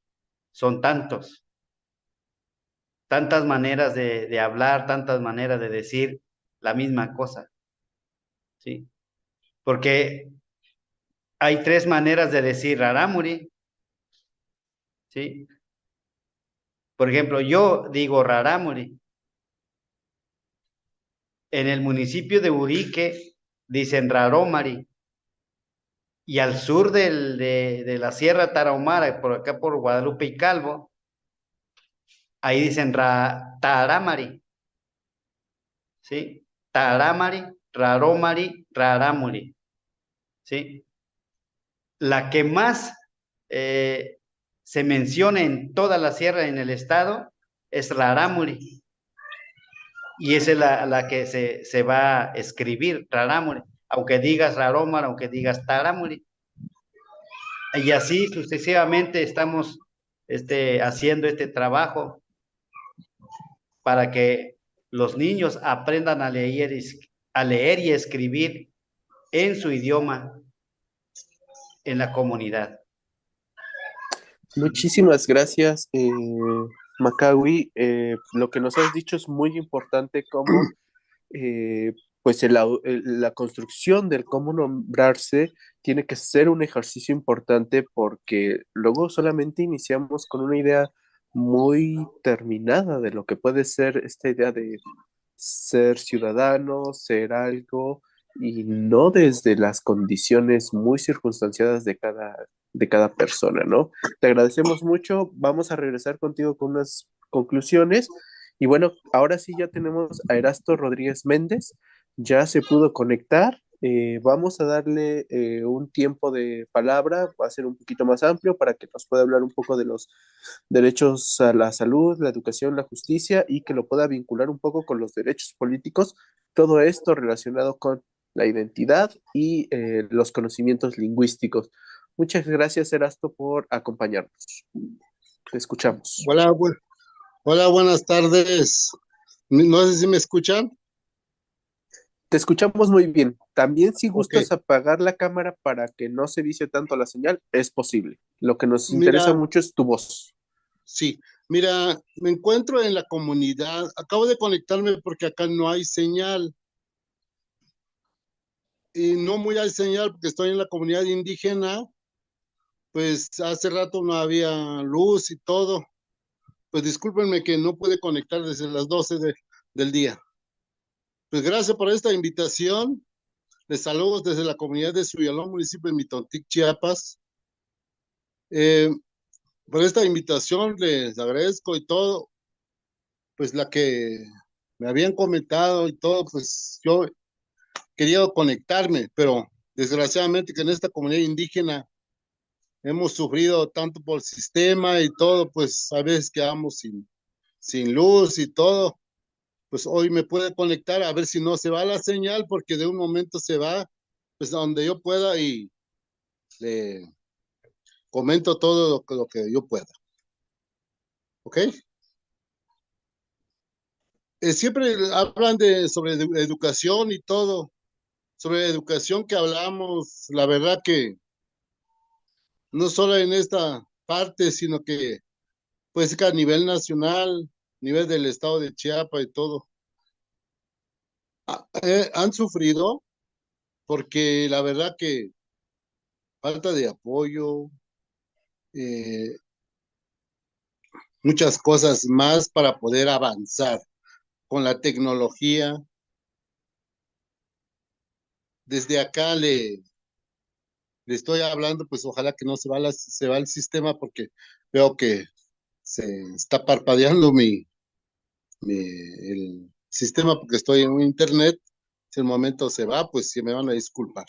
son tantas maneras de hablar, tantas maneras de decir la misma cosa, ¿sí? Porque hay 3 maneras de decir rarámuri, ¿sí? Por ejemplo, yo digo rarámuri. En el municipio de Urique dicen rarómari. Y al sur de la Sierra Tarahumara, por acá por Guadalupe y Calvo, ahí dicen tarámari, ¿sí? Tarámari, rarómari, rarámuri, ¿sí? La que más se menciona en toda la sierra en el estado es rarámuri. Y esa es la que se va a escribir, rarámuri. Aunque digas rarómari, aunque digas tarámuri. Y así sucesivamente estamos haciendo este trabajo para que los niños aprendan a leer y escribir en su idioma en la comunidad. Muchísimas gracias, Macawi. Lo que nos has dicho es muy importante, como pues la construcción del cómo nombrarse tiene que ser un ejercicio importante, porque luego solamente iniciamos con una idea muy terminada de lo que puede ser esta idea de ser ciudadano, ser algo, y no desde las condiciones muy circunstanciadas de cada persona, ¿no? Te agradecemos mucho. Vamos a regresar contigo con unas conclusiones. Y bueno, ahora sí ya tenemos a Erasto Rodríguez Méndez, ya se pudo conectar. Vamos a darle un tiempo de palabra, va a ser un poquito más amplio para que nos pueda hablar un poco de los derechos a la salud, la educación, la justicia, y que lo pueda vincular un poco con los derechos políticos, todo esto relacionado con la identidad y los conocimientos lingüísticos. Muchas gracias, Erasto, por acompañarnos. Te escuchamos. Hola, buenas tardes. No sé si me escuchan. Te escuchamos muy bien. También, si Ok. gustas apagar la cámara para que no se vicie tanto la señal, es posible. Lo que nos Mira, interesa mucho es tu voz. sí, mira, me encuentro en la comunidad. Acabo de conectarme porque acá no hay señal. Y no muy hay señal porque estoy en la comunidad indígena. Pues hace rato no había luz y todo. Pues discúlpenme que no pude conectar desde las 12 del día. Pues gracias por esta invitación. Les saludo desde la comunidad de Suyalón, municipio de Mitontic, Chiapas. Por esta invitación les agradezco y todo, pues la que me habían comentado y todo, pues yo quería conectarme, pero desgraciadamente que en esta comunidad indígena hemos sufrido tanto por el sistema y todo, pues a veces quedamos sin luz y todo. Pues hoy me puede conectar a ver si no se va la señal, porque de un momento se va, pues a donde yo pueda y le comento todo lo que yo pueda. ¿Ok? Siempre hablan sobre educación y todo. sobre educación que hablamos, la verdad que no solo en esta parte, sino que pues que a nivel nacional, nivel del estado de Chiapas y todo, han sufrido porque la verdad que falta de apoyo, eh, muchas cosas más para poder avanzar con la tecnología. Desde acá le estoy hablando, pues ojalá que no se va el sistema porque veo que se está parpadeando el sistema porque estoy en internet. Si el momento se va, pues sí me van a disculpar.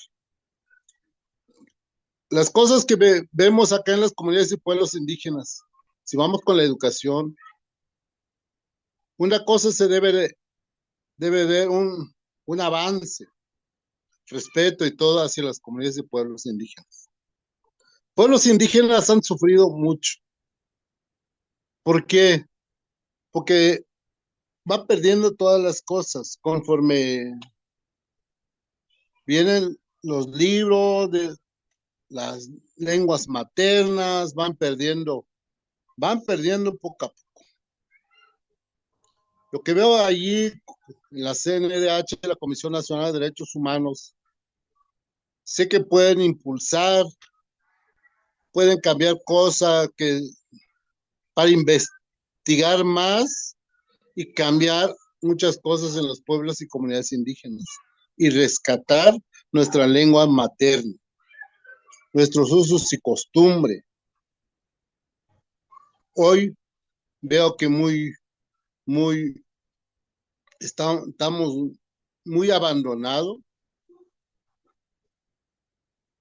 Las cosas que vemos acá en las comunidades y pueblos indígenas, si vamos con la educación, una cosa debe ver un avance, respeto y todo hacia las comunidades y pueblos indígenas. Pueblos indígenas han sufrido mucho. ¿Por qué? Porque va perdiendo todas las cosas conforme vienen los libros de las lenguas maternas, van perdiendo poco a poco. Lo que veo allí en la CNDH, la Comisión Nacional de Derechos Humanos, sé que pueden impulsar, pueden cambiar cosas para investigar más y cambiar muchas cosas en los pueblos y comunidades indígenas y rescatar nuestra lengua materna, nuestros usos y costumbres. Hoy veo que estamos muy abandonados,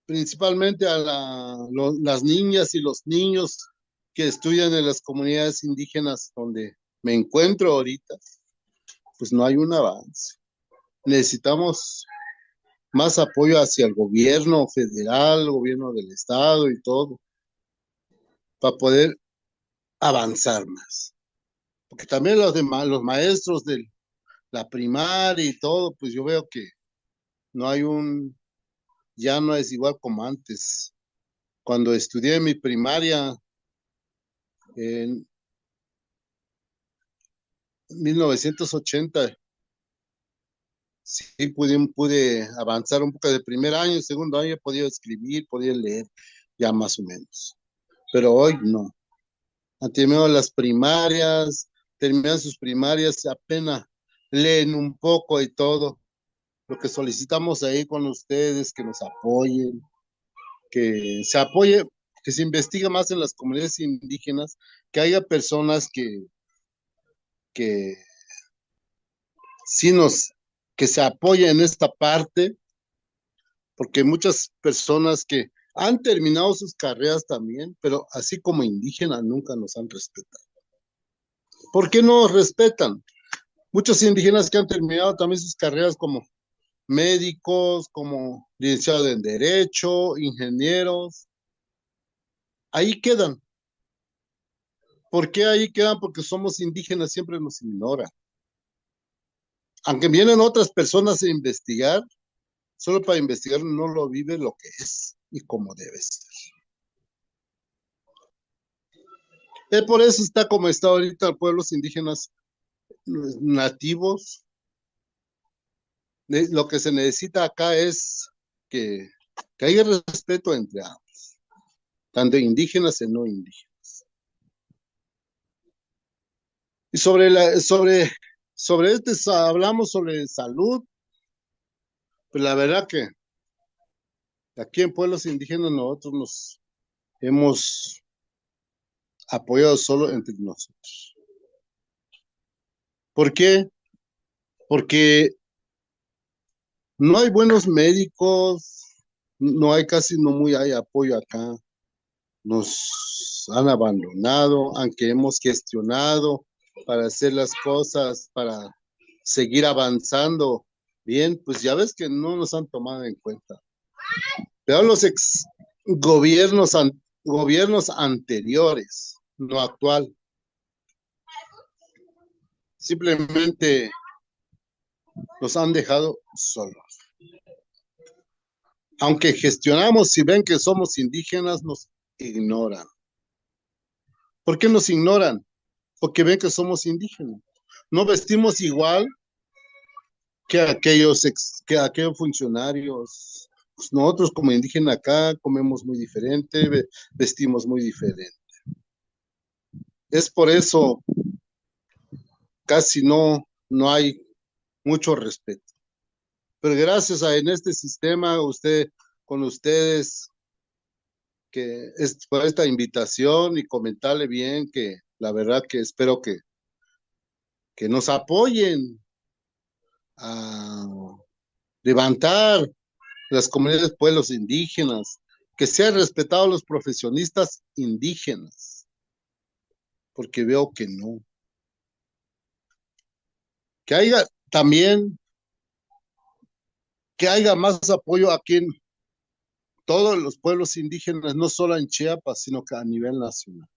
principalmente a las niñas y los niños que estudian en las comunidades indígenas donde me encuentro ahorita, pues no hay un avance. Necesitamos más apoyo hacia el gobierno federal, gobierno del estado y todo, para poder avanzar más. Porque también los maestros de la primaria y todo, pues yo veo que no hay ya no es igual como antes. Cuando estudié mi primaria en 1980, sí pude avanzar un poco de primer año, segundo año podía escribir, podía leer ya más o menos. Pero hoy no. Han terminado las primarias, terminan sus primarias, apenas leen un poco y todo. Lo que solicitamos ahí con ustedes, que nos apoyen, que se apoye, que se investigue más en las comunidades indígenas, que haya personas que sí que se apoyen en esta parte, porque muchas personas que han terminado sus carreras también, pero así como indígenas nunca nos han respetado. ¿Por qué no nos respetan? Muchos indígenas que han terminado también sus carreras como médicos, como licenciados en Derecho, ingenieros, ahí quedan. ¿Por qué ahí quedan? Porque somos indígenas, siempre nos ignoran. Aunque vienen otras personas a investigar, solo para investigar no lo vive lo que es y como debe ser. Por eso está como está ahorita pueblos indígenas nativos. Lo que se necesita acá es que haya respeto entre ambos, tanto indígenas y no indígenas. Y sobre hablamos sobre salud, pues la verdad que aquí en pueblos indígenas nosotros nos hemos apoyado solo entre nosotros. ¿Por qué? Porque no hay buenos médicos, no hay hay apoyo acá. Nos han abandonado, aunque hemos gestionado para hacer las cosas, para seguir avanzando bien, pues ya ves que no nos han tomado en cuenta. Pero los gobiernos anteriores, no actual, simplemente nos han dejado solos. aunque gestionamos, si ven que somos indígenas, nos ignoran. ¿Por qué nos ignoran? Porque ven que somos indígenas. No vestimos igual que que aquellos funcionarios. Pues nosotros como indígenas acá comemos muy diferente, vestimos muy diferente. Es por eso casi no hay mucho respeto. Pero gracias a en este sistema, con ustedes, que es por esta invitación y comentarle bien que la verdad que espero que nos apoyen a levantar las comunidades pueblos indígenas, que sean respetados los profesionistas indígenas, porque veo que no. Que haya también, que haya más apoyo aquí en todos los pueblos indígenas, no solo en Chiapas, sino que a nivel nacional.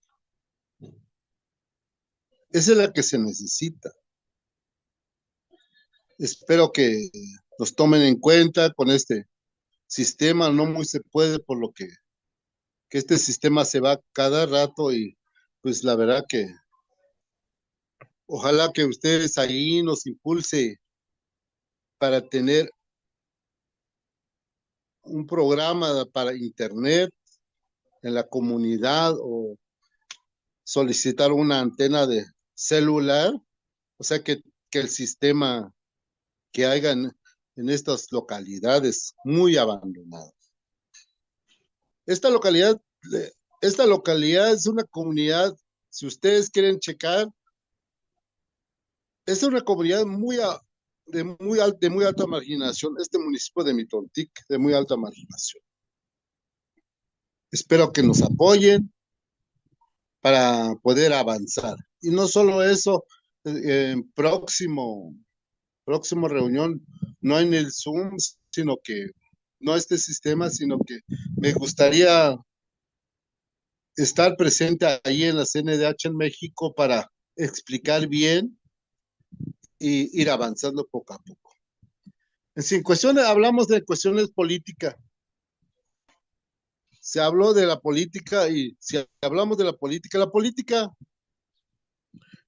Esa es la que se necesita. Espero que nos tomen en cuenta con este sistema, no muy se puede, por lo que este sistema se va cada rato y pues la verdad que ojalá que ustedes ahí nos impulse para tener un programa para internet en la comunidad o solicitar una antena de celular, o sea que el sistema que haya en estas localidades muy abandonadas. Esta localidad, esta localidad es una comunidad, si ustedes quieren checar, es una comunidad de muy alta marginación, este municipio de Mitontic, de muy alta marginación. Espero que nos apoyen para poder avanzar. Y no solo eso, en próximo reunión, no en el Zoom, sino que, no este sistema, sino que me gustaría estar presente ahí en la CNDH en México para explicar bien y ir avanzando poco a poco. En cuestiones, hablamos de cuestiones políticas. Se habló de la política y si hablamos de la política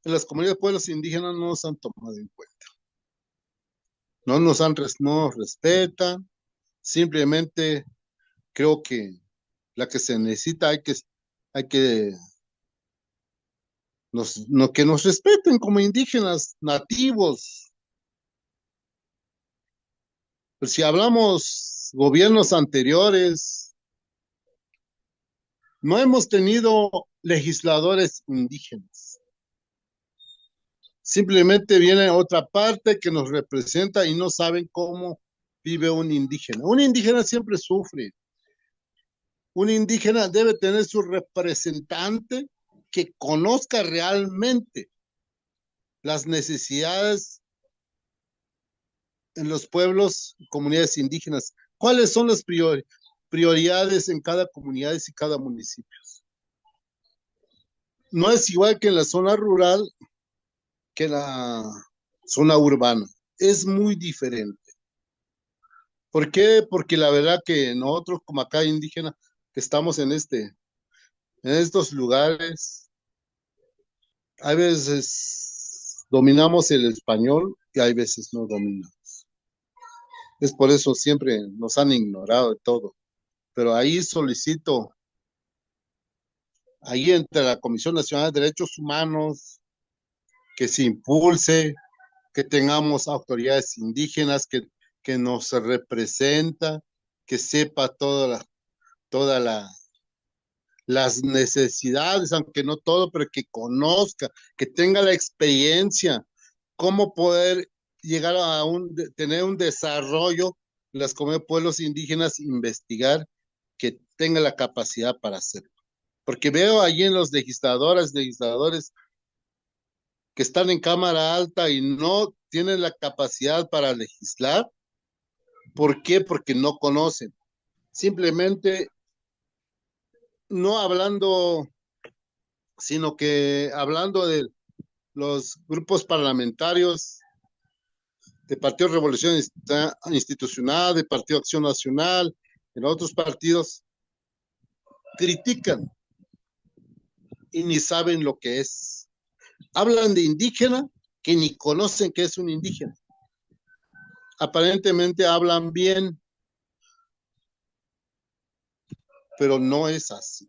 en las comunidades pueblos indígenas no nos han tomado en cuenta. No nos respetan, simplemente creo que la que se necesita hay que que nos respeten como indígenas nativos. Pues si hablamos gobiernos anteriores, no hemos tenido legisladores indígenas. Simplemente viene otra parte que nos representa y no saben cómo vive un indígena. Un indígena siempre sufre. Un indígena debe tener su representante que conozca realmente las necesidades en los pueblos y comunidades indígenas. ¿Cuáles son las prioridades en cada comunidad y cada municipio? No es igual que en la zona rural que en la zona urbana. Es muy diferente. ¿Por qué? Porque la verdad que nosotros como acá indígenas que estamos en estos lugares, hay veces dominamos el español y hay veces no dominamos. Es por eso siempre nos han ignorado de todo. Pero ahí solicito, ahí entre la Comisión Nacional de Derechos Humanos, que se impulse, que tengamos autoridades indígenas que nos representa, que sepa todas las necesidades, aunque no todo, pero que conozca, que tenga la experiencia, cómo poder llegar a tener un desarrollo las comunidades pueblos indígenas, investigar, que tenga la capacidad para hacerlo. Porque veo allí en los legisladores que están en Cámara Alta y no tienen la capacidad para legislar. ¿Por qué? Porque no conocen. Simplemente no hablando, sino que hablando de los grupos parlamentarios de Partido Revolución Institucional, de Partido Acción Nacional, en otros partidos, critican y ni saben lo que es. Hablan de indígena que ni conocen qué es un indígena. Aparentemente hablan bien, pero no es así.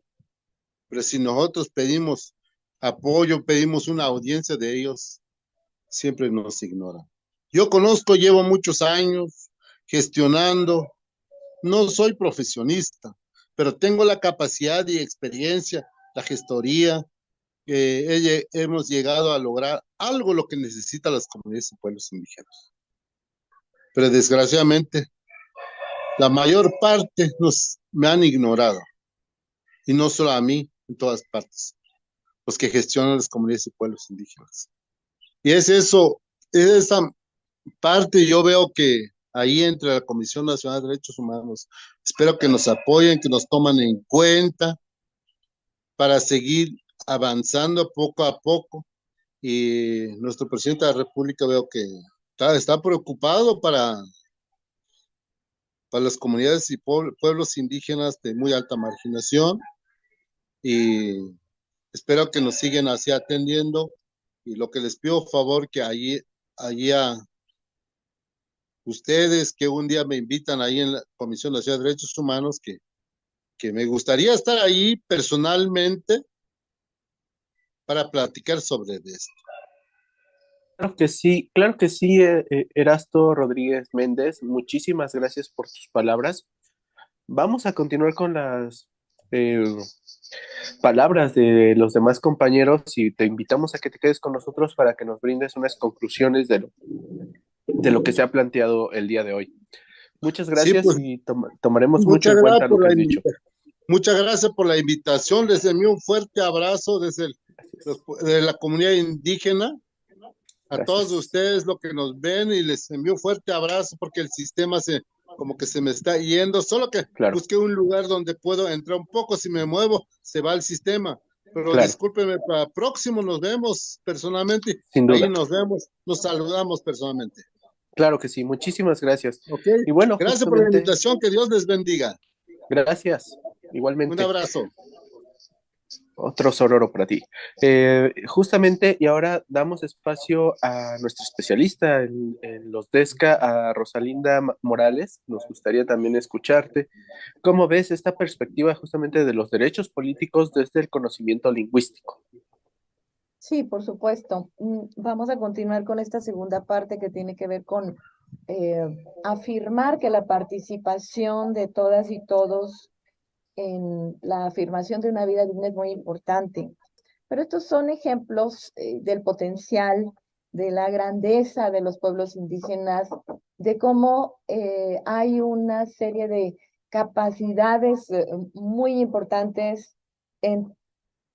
Pero si nosotros pedimos apoyo, pedimos una audiencia de ellos, siempre nos ignoran. Yo conozco, llevo muchos años gestionando, no soy profesionista, pero tengo la capacidad y experiencia, la gestoría, hemos llegado a lograr algo lo que necesitan las comunidades y pueblos indígenas. Pero desgraciadamente, la mayor parte me han ignorado, y no solo a mí, en todas partes, los que gestionan las comunidades y pueblos indígenas. Y es eso, es esa parte, yo veo que ahí entre la Comisión Nacional de Derechos Humanos, espero que nos apoyen, que nos tomen en cuenta para seguir avanzando poco a poco. Y nuestro presidente de la República veo que está preocupado para las comunidades y pueblos indígenas de muy alta marginación, y espero que nos sigan así atendiendo. Y lo que les pido favor, que allí a ustedes que un día me invitan ahí en la Comisión Nacional de Derechos Humanos, que me gustaría estar ahí personalmente para platicar sobre esto. Claro que sí, Erasto Rodríguez Méndez, muchísimas gracias por tus palabras. Vamos a continuar con las eh, palabras de los demás compañeros y te invitamos a que te quedes con nosotros para que nos brindes unas conclusiones de lo que se ha planteado el día de hoy. Muchas Sí, gracias pues, y tomaremos mucho muchas en cuenta gracias lo por que la has dicho. Muchas gracias por la invitación. Les envío un fuerte abrazo desde de la comunidad indígena. A Gracias. todos ustedes lo que nos ven, y les envío un fuerte abrazo porque el sistema como que se me está yendo. Solo que busqué un lugar donde puedo entrar un poco. Si me muevo, se va el sistema. Pero discúlpenme, para próximo nos vemos personalmente. Sin duda. Ahí nos vemos, nos saludamos personalmente. Claro que sí, muchísimas gracias. Okay. Y bueno, gracias por la invitación, que Dios les bendiga. Gracias, igualmente. Un abrazo. Otro sororo para ti. Justamente, y ahora damos espacio a nuestra especialista en los DESCA, a Rosalinda Morales. Nos gustaría también escucharte. ¿Cómo ves esta perspectiva justamente de los derechos políticos desde el conocimiento lingüístico? Sí, por supuesto. Vamos a continuar con esta segunda parte que tiene que ver con afirmar que la participación de todas y todos en la afirmación de una vida digna es muy importante. Pero estos son ejemplos del potencial, de la grandeza de los pueblos indígenas, de cómo hay una serie de capacidades muy importantes en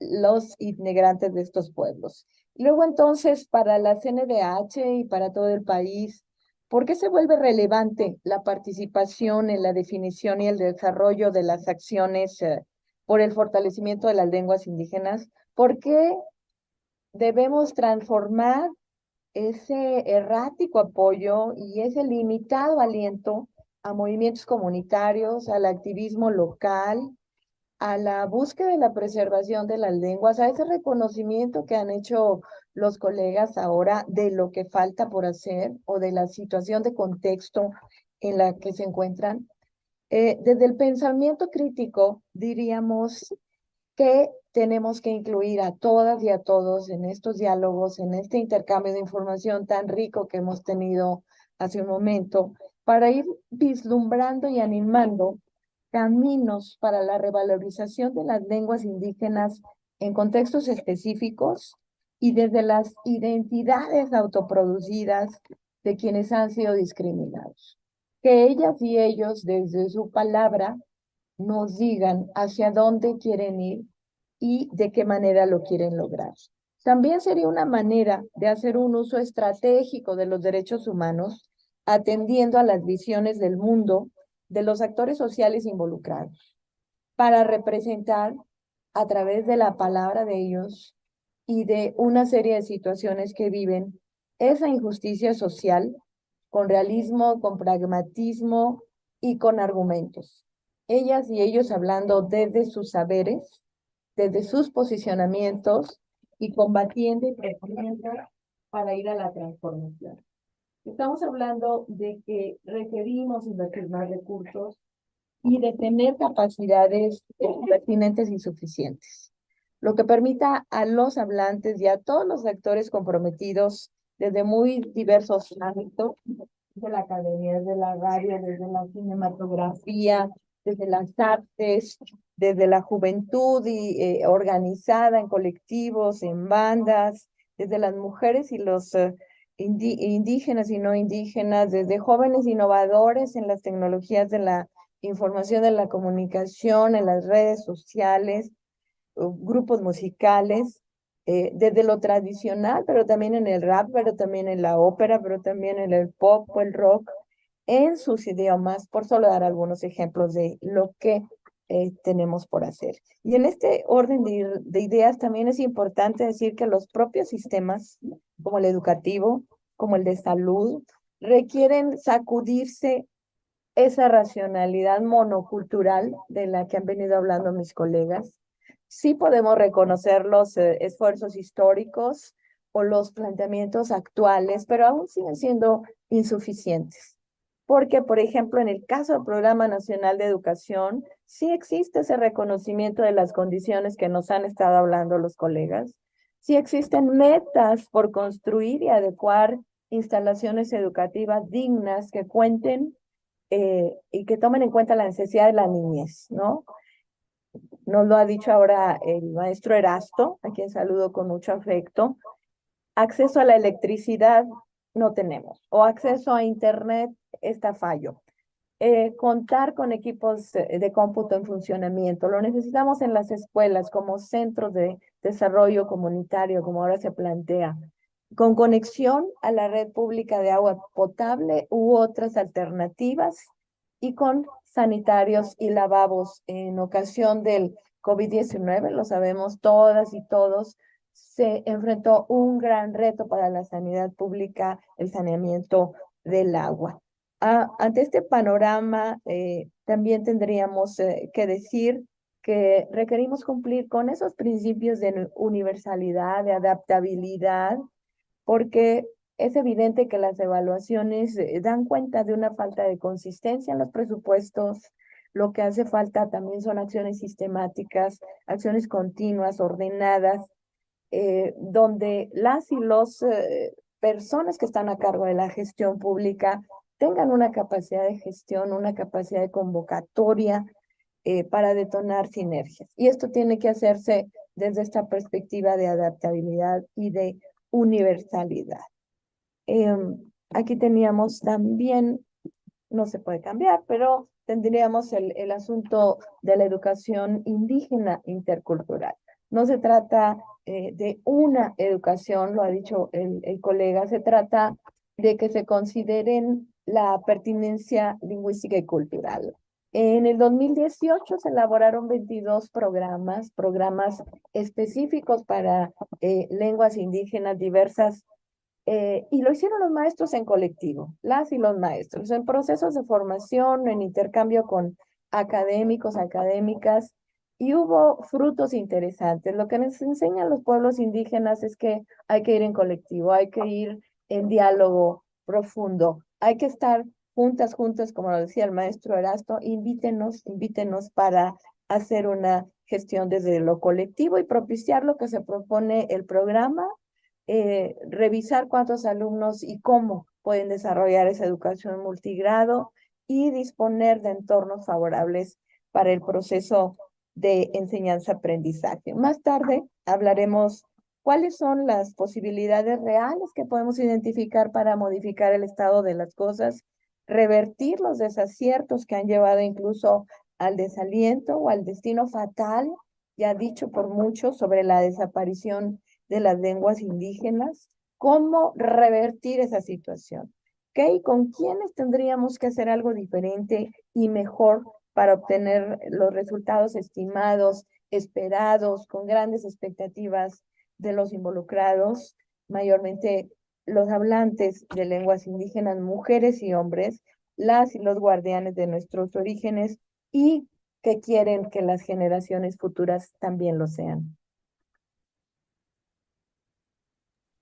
los inmigrantes de estos pueblos. Luego entonces, para la CNDH y para todo el país, ¿por qué se vuelve relevante la participación en la definición y el desarrollo de las acciones por el fortalecimiento de las lenguas indígenas? ¿Por qué debemos transformar ese errático apoyo y ese limitado aliento a movimientos comunitarios, al activismo local, a la búsqueda de la preservación de las lenguas, a ese reconocimiento que han hecho los colegas ahora de lo que falta por hacer o de la situación de contexto en la que se encuentran? Desde el pensamiento crítico, diríamos que tenemos que incluir a todas y a todos en estos diálogos, en este intercambio de información tan rico que hemos tenido hace un momento, para ir vislumbrando y animando caminos para la revalorización de las lenguas indígenas en contextos específicos y desde las identidades autoproducidas de quienes han sido discriminados. Que ellas y ellos, desde su palabra, nos digan hacia dónde quieren ir y de qué manera lo quieren lograr. También sería una manera de hacer un uso estratégico de los derechos humanos, atendiendo a las visiones del mundo de los actores sociales involucrados, para representar a través de la palabra de ellos y de una serie de situaciones que viven esa injusticia social con realismo, con pragmatismo y con argumentos. ellas y ellos hablando desde sus saberes, desde sus posicionamientos y combatiendo y proponiendo para ir a la transformación. Estamos hablando de que requerimos invertir más recursos y de tener capacidades pertinentes y suficientes, lo que permita a los hablantes y a todos los actores comprometidos desde muy diversos ámbitos, desde la academia, desde la radio, desde la cinematografía, desde las artes, desde la juventud y, organizada en colectivos, en bandas, desde las mujeres y los indígenas y no indígenas, desde jóvenes innovadores en las tecnologías de la información, de la comunicación, en las redes sociales, grupos musicales, desde lo tradicional, pero también en el rap, pero también en la ópera, pero también en el pop o el rock, en sus idiomas, por solo dar algunos ejemplos de lo que tenemos por hacer. Y en este orden de ideas también es importante decir que los propios sistemas, como el educativo, como el de salud, requieren sacudirse esa racionalidad monocultural de la que han venido hablando mis colegas. Sí podemos reconocer los esfuerzos históricos o los planteamientos actuales, pero aún siguen siendo insuficientes. Porque, por ejemplo, en el caso del Programa Nacional de Educación, sí existe ese reconocimiento de las condiciones que nos han estado hablando los colegas. Sí existen metas por construir y adecuar instalaciones educativas dignas que cuenten y que tomen en cuenta la necesidad de la niñez, ¿no? Nos lo ha dicho ahora el maestro Erasto, a quien saludo con mucho afecto. Acceso a la electricidad no tenemos, o acceso a internet está fallo. Contar con equipos de cómputo en funcionamiento, lo necesitamos en las escuelas como centros de desarrollo comunitario, como ahora se plantea, con conexión a la red pública de agua potable u otras alternativas y con sanitarios y lavabos. En ocasión del COVID-19, lo sabemos todas y todos, se enfrentó un gran reto para la sanidad pública, el saneamiento del agua. Ante este panorama, también tendríamos que decir que requerimos cumplir con esos principios de universalidad, de adaptabilidad, porque es evidente que las evaluaciones dan cuenta de una falta de consistencia en los presupuestos. Lo que hace falta también son acciones sistemáticas, acciones continuas, ordenadas, donde las y los personas que están a cargo de la gestión pública tengan una capacidad de gestión, una capacidad de convocatoria para detonar sinergias. Y esto tiene que hacerse desde esta perspectiva de adaptabilidad y de universalidad. Aquí teníamos también, no se puede cambiar, pero tendríamos el asunto de la educación indígena intercultural. No se trata de una educación, lo ha dicho el colega, se trata de que se consideren la pertinencia lingüística y cultural. En el 2018 se elaboraron 22 programas específicos para lenguas indígenas diversas, y lo hicieron los maestros en colectivo, las y los maestros, en procesos de formación, en intercambio con académicos, académicas, y hubo frutos interesantes. Lo que nos enseñan los pueblos indígenas es que hay que ir en colectivo, hay que ir en diálogo profundo, hay que estar juntas, como lo decía el maestro Erasto, invítenos para hacer una gestión desde lo colectivo y propiciar lo que se propone el programa, revisar cuántos alumnos y cómo pueden desarrollar esa educación multigrado y disponer de entornos favorables para el proceso de enseñanza-aprendizaje. Más tarde hablaremos cuáles son las posibilidades reales que podemos identificar para modificar el estado de las cosas, revertir los desaciertos que han llevado incluso al desaliento o al destino fatal, ya dicho por muchos, sobre la desaparición de las lenguas indígenas, cómo revertir esa situación. ¿Okay? ¿Con quiénes tendríamos que hacer algo diferente y mejor para obtener los resultados estimados, esperados, con grandes expectativas de los involucrados, mayormente los hablantes de lenguas indígenas, mujeres y hombres, las y los guardianes de nuestros orígenes, y que quieren que las generaciones futuras también lo sean.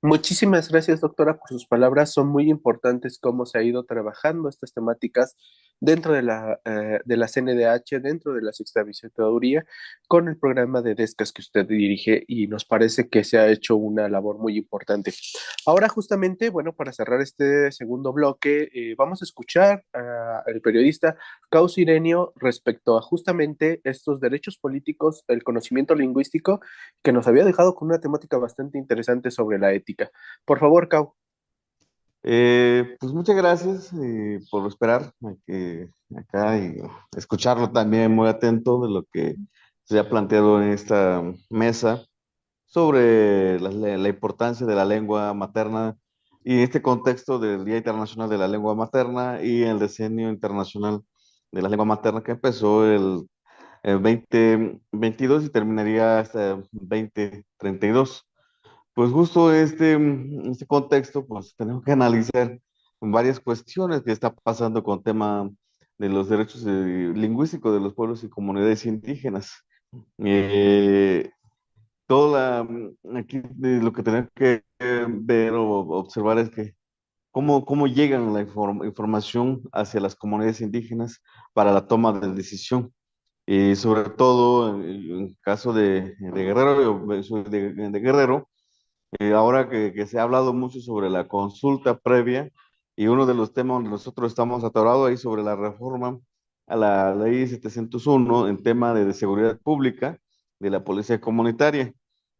Muchísimas gracias, doctora, por sus palabras. Son muy importantes cómo se ha ido trabajando estas temáticas dentro de la CNDH, dentro de la Sexta Visitaduría, con el programa de DESCAS que usted dirige y nos parece que se ha hecho una labor muy importante. Ahora, justamente, bueno, para cerrar este segundo bloque, vamos a escuchar al periodista Caus Irenio respecto a justamente estos derechos políticos, el conocimiento lingüístico que nos había dejado con una temática bastante interesante sobre la ética. Por favor, Cau. Pues muchas gracias por esperar acá y escucharlo también muy atento de lo que se ha planteado en esta mesa sobre la importancia de la lengua materna y en este contexto del Día Internacional de la Lengua Materna y el Decenio Internacional de la Lengua Materna que empezó el 2022 y terminaría hasta 2032. Pues justo este contexto, pues tenemos que analizar varias cuestiones que está pasando con el tema de los derechos lingüísticos de los pueblos y comunidades indígenas. Eh, aquí lo que tenemos que ver o observar es que cómo llegan la información hacia las comunidades indígenas para la toma de decisión. Y sobre todo en caso de Guerrero, yo soy de Guerrero, ahora que se ha hablado mucho sobre la consulta previa y uno de los temas donde nosotros estamos atorados ahí sobre la reforma a la ley 701 en tema de seguridad pública de la policía comunitaria.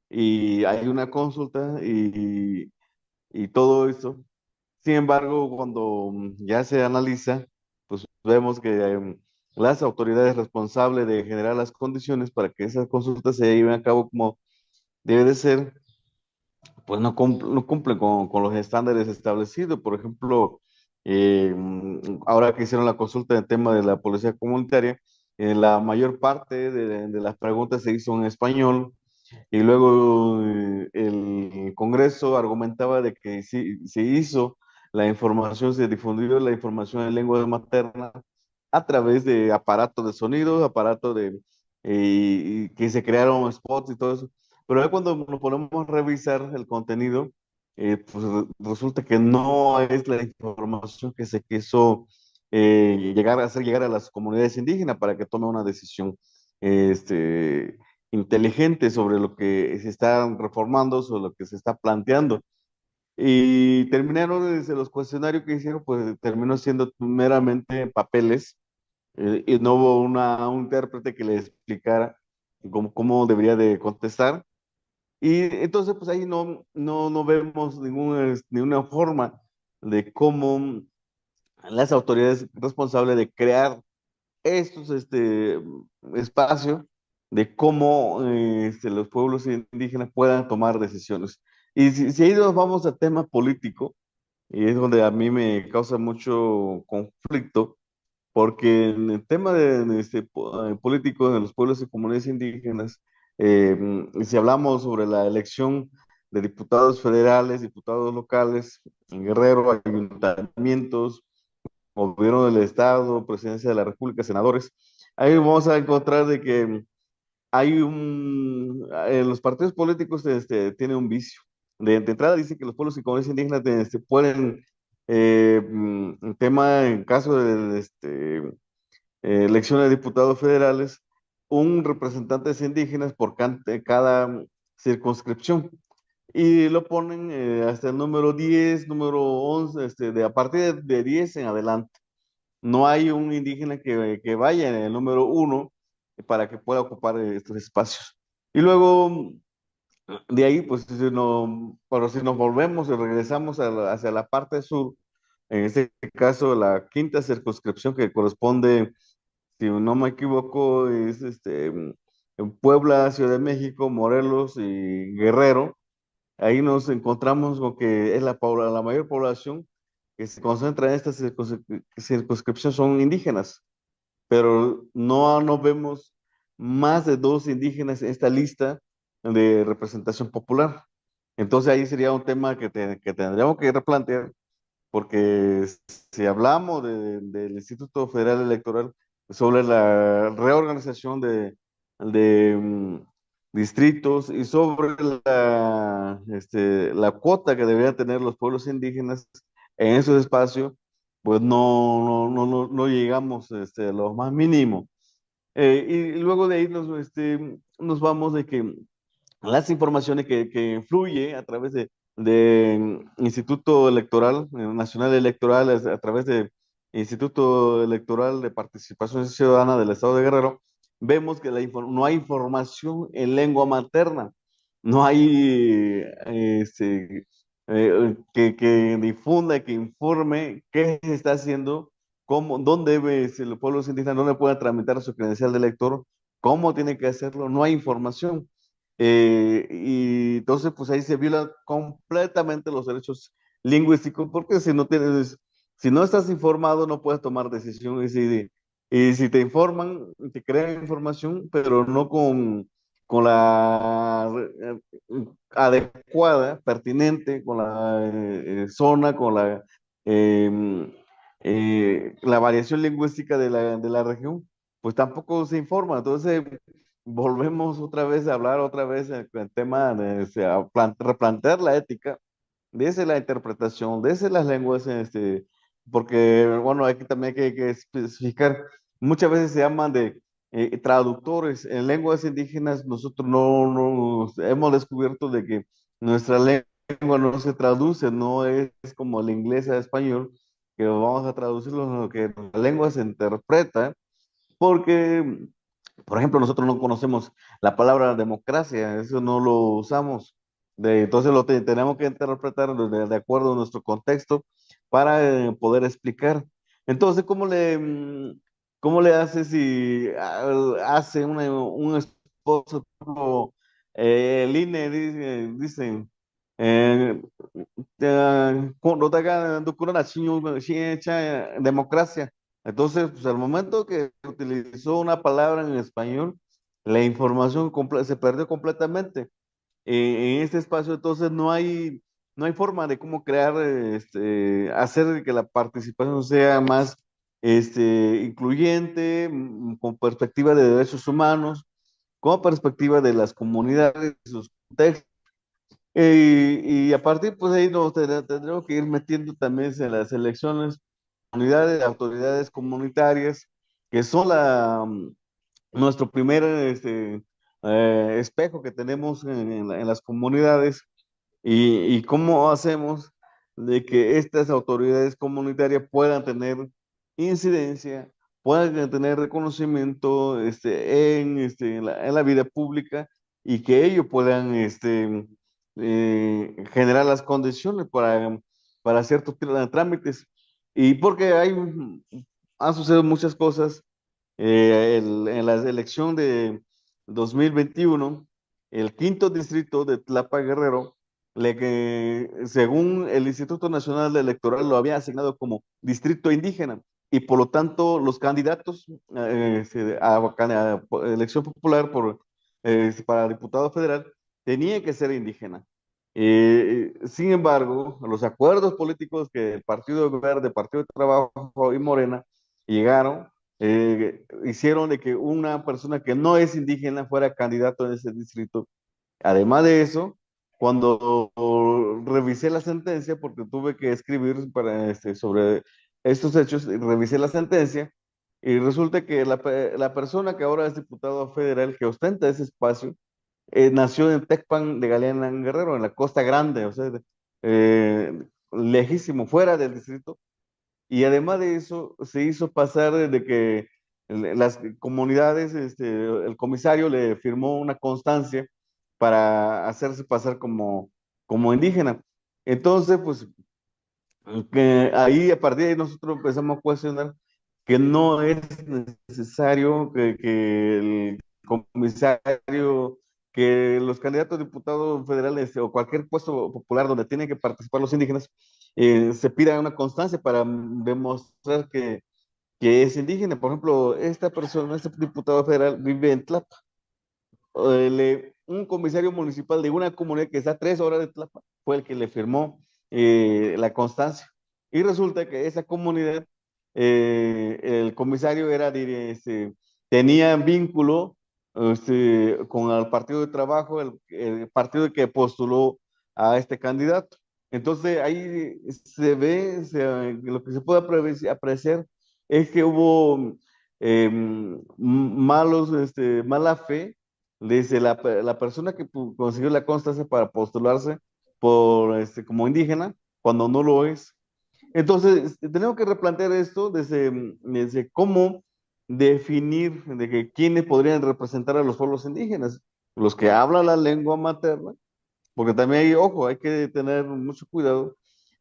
Y hay una consulta y todo eso. Sin embargo, cuando ya se analiza, pues vemos que las autoridades responsables de generar las condiciones para que esas consultas se lleven a cabo como debe de ser, pues no cumplen con los estándares establecidos. Por ejemplo, ahora que hicieron la consulta en tema de la policía comunitaria, la mayor parte de las preguntas se hizo en español y luego el Congreso argumentaba de que si se hizo la información, se difundió la información en lengua materna a través de aparatos de sonido, aparatos y que se crearon spots y todo eso. Pero ya cuando nos ponemos a revisar el contenido, pues resulta que no es la información que se quiso hacer llegar a las comunidades indígenas para que tome una decisión este, inteligente sobre lo que se está reformando, sobre lo que se está planteando. Y terminaron desde los cuestionarios que hicieron, pues terminó siendo meramente papeles y no hubo un intérprete que le explicara cómo debería de contestar. Y entonces, pues ahí no vemos ninguna forma de cómo las autoridades responsables de crear estos espacios de cómo los pueblos indígenas puedan tomar decisiones. Y si ahí nos vamos a tema político, y es donde a mí me causa mucho conflicto, porque en el tema político de los pueblos y comunidades indígenas, si hablamos sobre la elección de diputados federales, diputados locales, en Guerrero, ayuntamientos, gobierno del Estado, presidencia de la República, senadores, ahí vamos a encontrar de que los partidos políticos tienen un vicio. De entrada dice que los pueblos y comunidades indígenas pueden, en tema, en caso de elección de diputados federales, un representante indígenas por cada circunscripción. Y lo ponen hasta el número 10, número 11, a partir de 10 en adelante. No hay un indígena que vaya en el número 1 para que pueda ocupar estos espacios. Y luego, de ahí, pues, pero si nos volvemos y regresamos hacia la parte sur, en este caso, la quinta circunscripción que corresponde, si no me equivoco, es en Puebla, Ciudad de México, Morelos y Guerrero. Ahí nos encontramos con que es la mayor población que se concentra en esta circunscripción son indígenas, pero no vemos más de dos indígenas en esta lista de representación popular. Entonces ahí sería un tema que tendríamos que replantear, porque si hablamos del Instituto Federal Electoral, sobre la reorganización de distritos y sobre la cuota que deberían tener los pueblos indígenas en esos espacios, pues no llegamos a lo más mínimo. Y luego de ahí nos vamos de que las informaciones que fluye a través de Instituto Electoral, Nacional Electoral, a través de Instituto Electoral de Participación Ciudadana del Estado de Guerrero, vemos que no hay información en lengua materna, no hay que difunda, que informe qué se está haciendo, dónde debe, si los pueblos indígenas, dónde pueden tramitar su credencial de elector, cómo tiene que hacerlo, no hay información. Y entonces, pues ahí se violan completamente los derechos lingüísticos, porque si no estás informado, no puedes tomar decisiones. Y si te informan, te crean información, pero no con la adecuada, pertinente, con la zona, con la variación lingüística de la región, pues tampoco se informa. Entonces, volvemos otra vez a hablar otra vez el tema de replantear la ética, desde la interpretación, desde las lenguas, porque, bueno, aquí también hay que especificar, muchas veces se llaman de traductores. En lenguas indígenas nosotros no hemos descubierto de que nuestra lengua no se traduce, no es como el inglés a español, que vamos a traducirlo, sino que la lengua se interpreta porque, por ejemplo, nosotros no conocemos la palabra democracia, eso no lo usamos. Entonces tenemos que interpretar de acuerdo a nuestro contexto para poder explicar. Entonces, ¿cómo le hace si hace un esposo, el INE dice, eh, democracia? Entonces, pues al momento que utilizó una palabra en español, la información se perdió completamente. En este espacio, entonces, no hay forma de cómo crear, hacer que la participación sea más incluyente, con perspectiva de derechos humanos, con perspectiva de las comunidades, sus contextos. Y a partir, pues ahí tendremos que ir metiendo también en las elecciones unidades, autoridades comunitarias, que son nuestro primer espejo que tenemos en las comunidades, y cómo hacemos de que estas autoridades comunitarias puedan tener incidencia, puedan tener reconocimiento en la vida pública, y que ellos puedan generar las condiciones para ciertos trámites. Y porque han sucedido muchas cosas. En la elección de 2021, el quinto distrito de Tlapa Guerrero, según el Instituto Nacional Electoral, lo había asignado como distrito indígena, y por lo tanto los candidatos a elección popular para diputado federal tenían que ser indígenas. Sin embargo, los acuerdos políticos que el Partido Verde, Partido de Trabajo y Morena llegaron, hicieron de que una persona que no es indígena fuera candidato en ese distrito. Además de eso, cuando revisé la sentencia, porque tuve que escribir sobre estos hechos, y revisé la sentencia, y resulta que la persona que ahora es diputado federal, que ostenta ese espacio, nació en Tecpan de Galeana, en Guerrero, en la Costa Grande, o sea, lejísimo, fuera del distrito. Y además de eso, se hizo pasar de que las comunidades, el comisario le firmó una constancia para hacerse pasar como indígena. Entonces, pues, que ahí, a partir de ahí, nosotros empezamos a cuestionar que no es necesario que el comisario, que los candidatos a diputados federales o cualquier puesto popular donde tienen que participar los indígenas, se pida una constancia para demostrar que es indígena. Por ejemplo, esta persona, este diputado federal, vive en Tlapa. Un comisario municipal de una comunidad que está a 3 horas de Tlapa fue el que le firmó la constancia. Y resulta que esa comunidad el comisario tenía vínculo con el partido de trabajo, el partido que postuló a este candidato. Entonces ahí se ve, lo que se puede apreciar es que hubo mala fe desde la persona que consiguió la constancia para postularse como indígena, cuando no lo es. Entonces, tenemos que replantear esto desde cómo definir de que quiénes podrían representar a los pueblos indígenas, los que hablan la lengua materna, porque también hay, ojo, hay que tener mucho cuidado,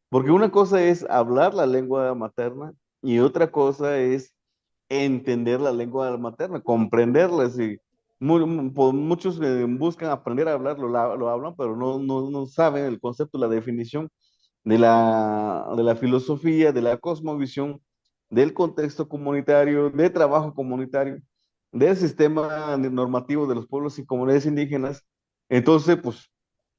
porque una cosa es hablar la lengua materna y otra cosa es entender la lengua materna, comprenderla. Sí. Muchos buscan aprender a hablar, lo hablan, pero no saben el concepto, la definición de la filosofía, de la cosmovisión, del contexto comunitario, de trabajo comunitario, del sistema normativo de los pueblos y comunidades indígenas. Entonces, pues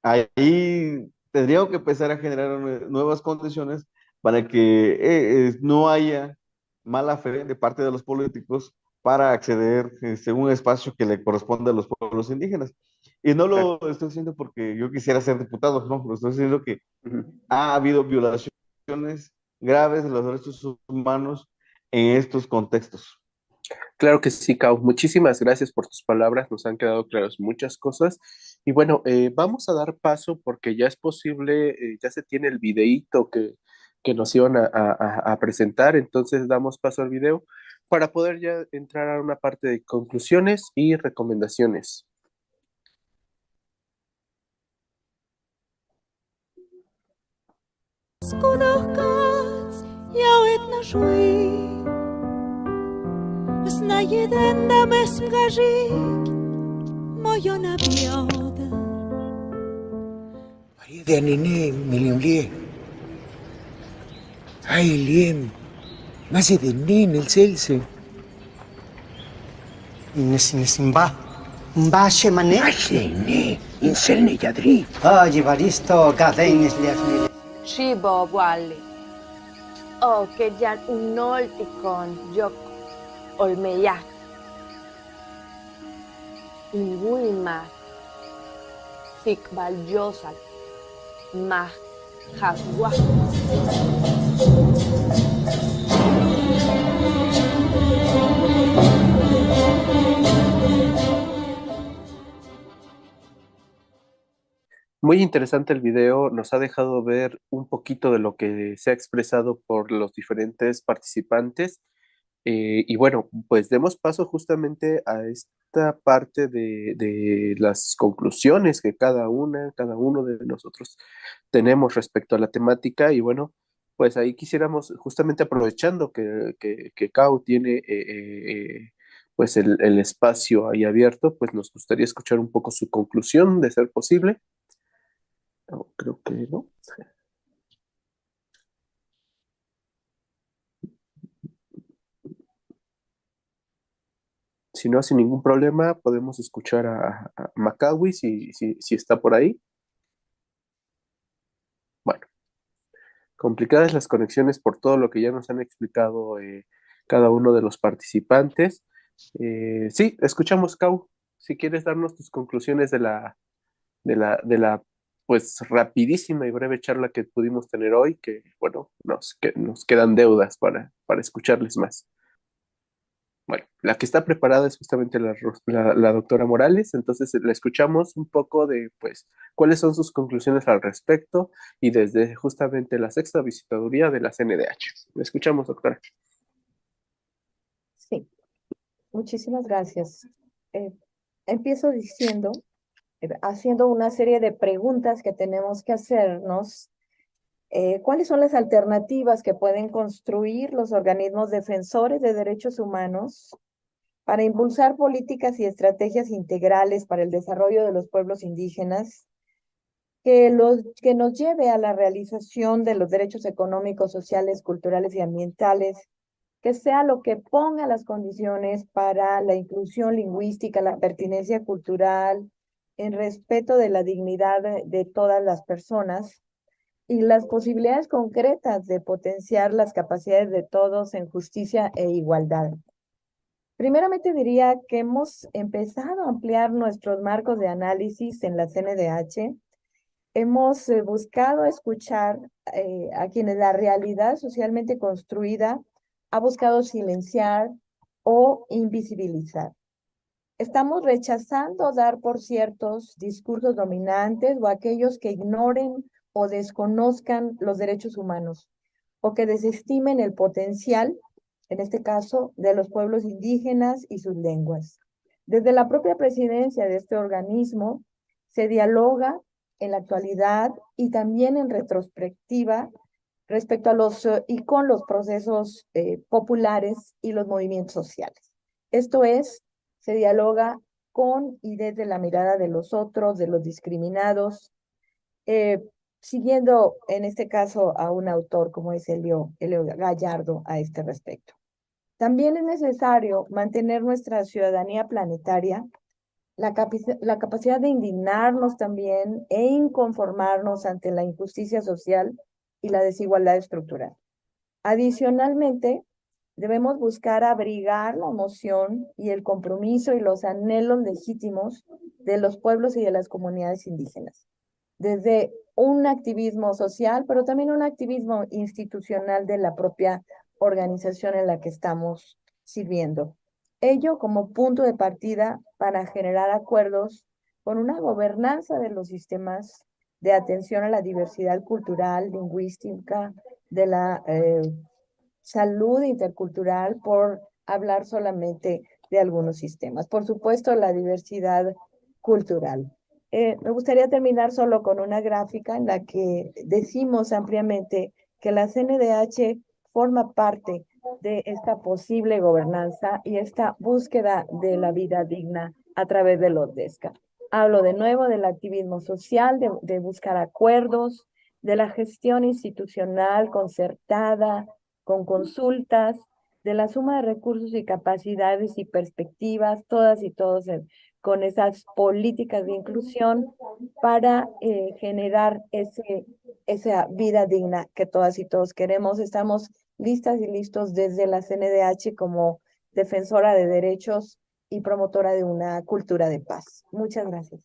ahí tendríamos que empezar a generar nuevas condiciones para que no haya mala fe de parte de los políticos para acceder a un espacio que le corresponde a los pueblos indígenas. Y no lo estoy diciendo porque yo quisiera ser diputado, no, lo estoy diciendo que Ujú. ha habido violaciones graves de los derechos humanos en estos contextos. Claro que sí, Cau. Muchísimas gracias por tus palabras. Nos han quedado claras muchas cosas. Y bueno, vamos a dar paso porque ya es posible, ya se tiene el videíto que nos iban a presentar. Entonces damos paso al video para poder ya entrar a una parte de conclusiones y recomendaciones. Skudahkats jauet nashui Znajedenda mespgajik Mojo nabioda Maria de Anine, Miliumlie. Ay, Liem. Más de Nin, el Celse. Nesimba. Mba shemane. Ay, Inselne Yadri. Jivaristo gadenes liasnile. Shibo wali. O que ya un olticon yok olmeyak. Ilwima. Fikbal yosal. Mah haswa. Muy interesante el video, nos ha dejado ver un poquito de lo que se ha expresado por los diferentes participantes. Y bueno, pues demos paso justamente a esta parte de las conclusiones que cada uno de nosotros tenemos respecto a la temática. Y bueno, pues ahí quisiéramos, justamente aprovechando que Cau tiene pues el espacio ahí abierto, pues nos gustaría escuchar un poco su conclusión, de ser posible. No, creo que no. Si no, sin ningún problema, podemos escuchar a Macawi si está por ahí. Bueno, complicadas las conexiones por todo lo que ya nos han explicado cada uno de los participantes. Sí, escuchamos, Cau. Si quieres darnos tus conclusiones de la pues rapidísima y breve charla que pudimos tener hoy, que bueno, nos quedan deudas para escucharles más. Bueno, la que está preparada es justamente la doctora Morales, entonces la escuchamos un poco de, pues, cuáles son sus conclusiones al respecto y desde justamente la sexta visitaduría de la CNDH. La escuchamos, doctora. Sí, muchísimas gracias. Empiezo diciendo, haciendo una serie de preguntas que tenemos que hacernos. ¿Cuáles son las alternativas que pueden construir los organismos defensores de derechos humanos para impulsar políticas y estrategias integrales para el desarrollo de los pueblos indígenas que nos lleve a la realización de los derechos económicos, sociales, culturales y ambientales, que sea lo que ponga las condiciones para la inclusión lingüística, la pertinencia cultural, en respeto de la dignidad de todas las personas, y las posibilidades concretas de potenciar las capacidades de todos en justicia e igualdad. Primeramente diría que hemos empezado a ampliar nuestros marcos de análisis en la CNDH. Hemos buscado escuchar a quienes la realidad socialmente construida ha buscado silenciar o invisibilizar. Estamos rechazando dar por ciertos discursos dominantes o aquellos que ignoren o desconozcan los derechos humanos o que desestimen el potencial, en este caso, de los pueblos indígenas y sus lenguas. Desde la propia presidencia de este organismo se dialoga en la actualidad y también en retrospectiva respecto a los y con los procesos populares y los movimientos sociales. Esto es, se dialoga con y desde la mirada de los otros, de los discriminados, siguiendo en este caso a un autor como es Elio Gallardo a este respecto. También es necesario mantener nuestra ciudadanía planetaria, la capacidad de indignarnos también e inconformarnos ante la injusticia social y la desigualdad estructural. Adicionalmente, debemos buscar abrigar la emoción y el compromiso y los anhelos legítimos de los pueblos y de las comunidades indígenas, desde un activismo social, pero también un activismo institucional de la propia organización en la que estamos sirviendo. Ello como punto de partida para generar acuerdos con una gobernanza de los sistemas de atención a la diversidad cultural, lingüística, de la salud intercultural, por hablar solamente de algunos sistemas. Por supuesto, la diversidad cultural. Me gustaría terminar solo con una gráfica en la que decimos ampliamente que la CNDH forma parte de esta posible gobernanza y esta búsqueda de la vida digna a través de los DESCA. Hablo de nuevo del activismo social, de buscar acuerdos, de la gestión institucional concertada, con consultas, de la suma de recursos y capacidades y perspectivas, todas y todos con esas políticas de inclusión para generar esa vida digna que todas y todos queremos. Estamos listas y listos desde la CNDH como defensora de derechos y promotora de una cultura de paz. Muchas gracias.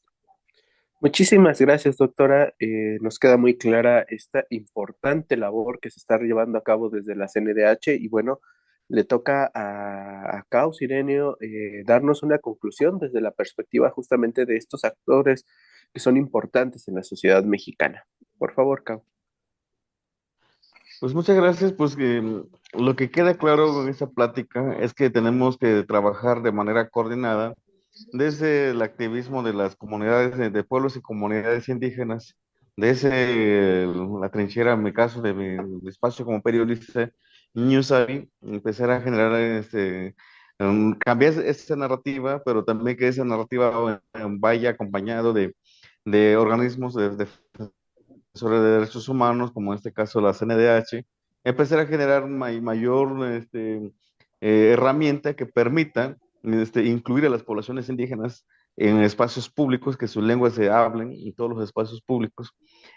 Muchísimas gracias, doctora. Nos queda muy clara esta importante labor que se está llevando a cabo desde la CNDH y bueno, le toca a Caus Ireneo darnos una conclusión desde la perspectiva justamente de estos actores que son importantes en la sociedad mexicana. Por favor, Caus. Pues muchas gracias, pues lo que queda claro con esta plática es que tenemos que trabajar de manera coordinada desde el activismo de las comunidades de pueblos y comunidades indígenas, desde la trinchera, en mi caso, de mi espacio como periodista, Newsavvy, empezar a generar cambiar esa narrativa, pero también que esa narrativa vaya acompañado de organismos sobre derechos humanos, como en este caso la CNDH, empezar a generar mayor herramienta que permita incluir a las poblaciones indígenas en espacios públicos, que sus lenguas se hablen en todos los espacios públicos.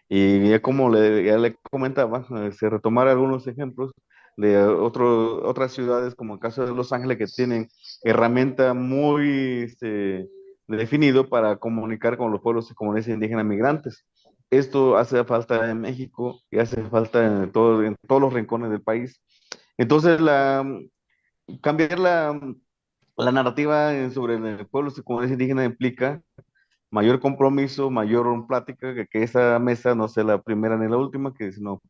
Y ya como ya le comentaba, se retomar algunos ejemplos de otras ciudades, como el caso de Los Ángeles, que tienen herramienta muy definido para comunicar con los pueblos y comunidades indígenas migrantes. Esto hace falta en México y hace falta en todos los rincones del país. Entonces, cambiar la narrativa sobre el pueblo y comunidades indígenas implica mayor compromiso, mayor plática, que esa mesa no sea la primera ni la última, sino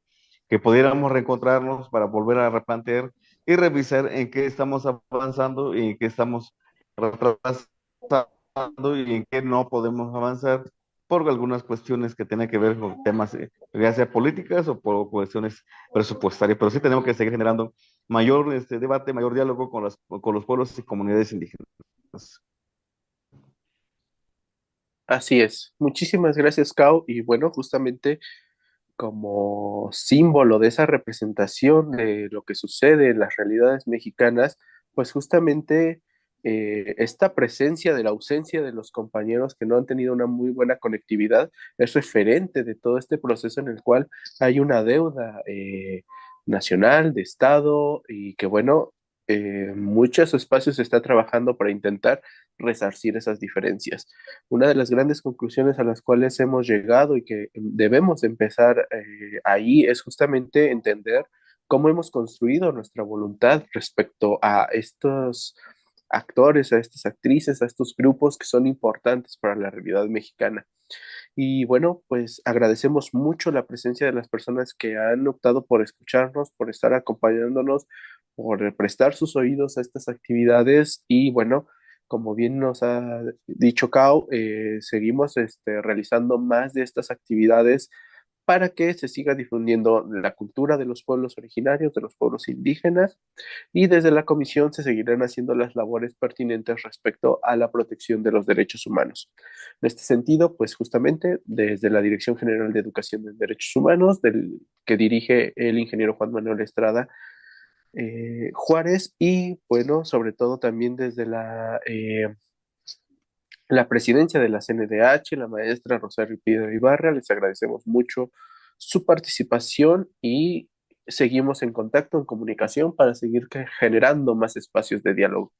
que pudiéramos reencontrarnos para volver a replantear y revisar en qué estamos avanzando y en qué estamos retrasando y en qué no podemos avanzar por algunas cuestiones que tienen que ver con temas, ya sea políticas o por cuestiones presupuestarias, pero sí tenemos que seguir generando mayor debate, mayor diálogo con los pueblos y comunidades indígenas. Así es. Muchísimas gracias, Cao. Y bueno, justamente como símbolo de esa representación de lo que sucede en las realidades mexicanas, pues justamente esta presencia de la ausencia de los compañeros que no han tenido una muy buena conectividad es referente de todo este proceso en el cual hay una deuda nacional, de Estado, y que bueno, muchos espacios se está trabajando para intentar resarcir esas diferencias. Una de las grandes conclusiones a las cuales hemos llegado y que debemos empezar ahí es justamente entender cómo hemos construido nuestra voluntad respecto a estos actores, a estas actrices, a estos grupos que son importantes para la realidad mexicana. Y bueno, pues agradecemos mucho la presencia de las personas que han optado por escucharnos, por estar acompañándonos, por prestar sus oídos a estas actividades y bueno, como bien nos ha dicho Cao, seguimos realizando más de estas actividades para que se siga difundiendo la cultura de los pueblos originarios, de los pueblos indígenas, y desde la comisión se seguirán haciendo las labores pertinentes respecto a la protección de los derechos humanos. En este sentido, pues justamente desde la Dirección General de Educación de Derechos Humanos, que dirige el ingeniero Juan Manuel Estrada Juárez, y bueno, sobre todo también desde la presidencia de la CNDH, la maestra Rosario Piedra Ibarra, les agradecemos mucho su participación y seguimos en contacto, en comunicación para seguir generando más espacios de diálogo.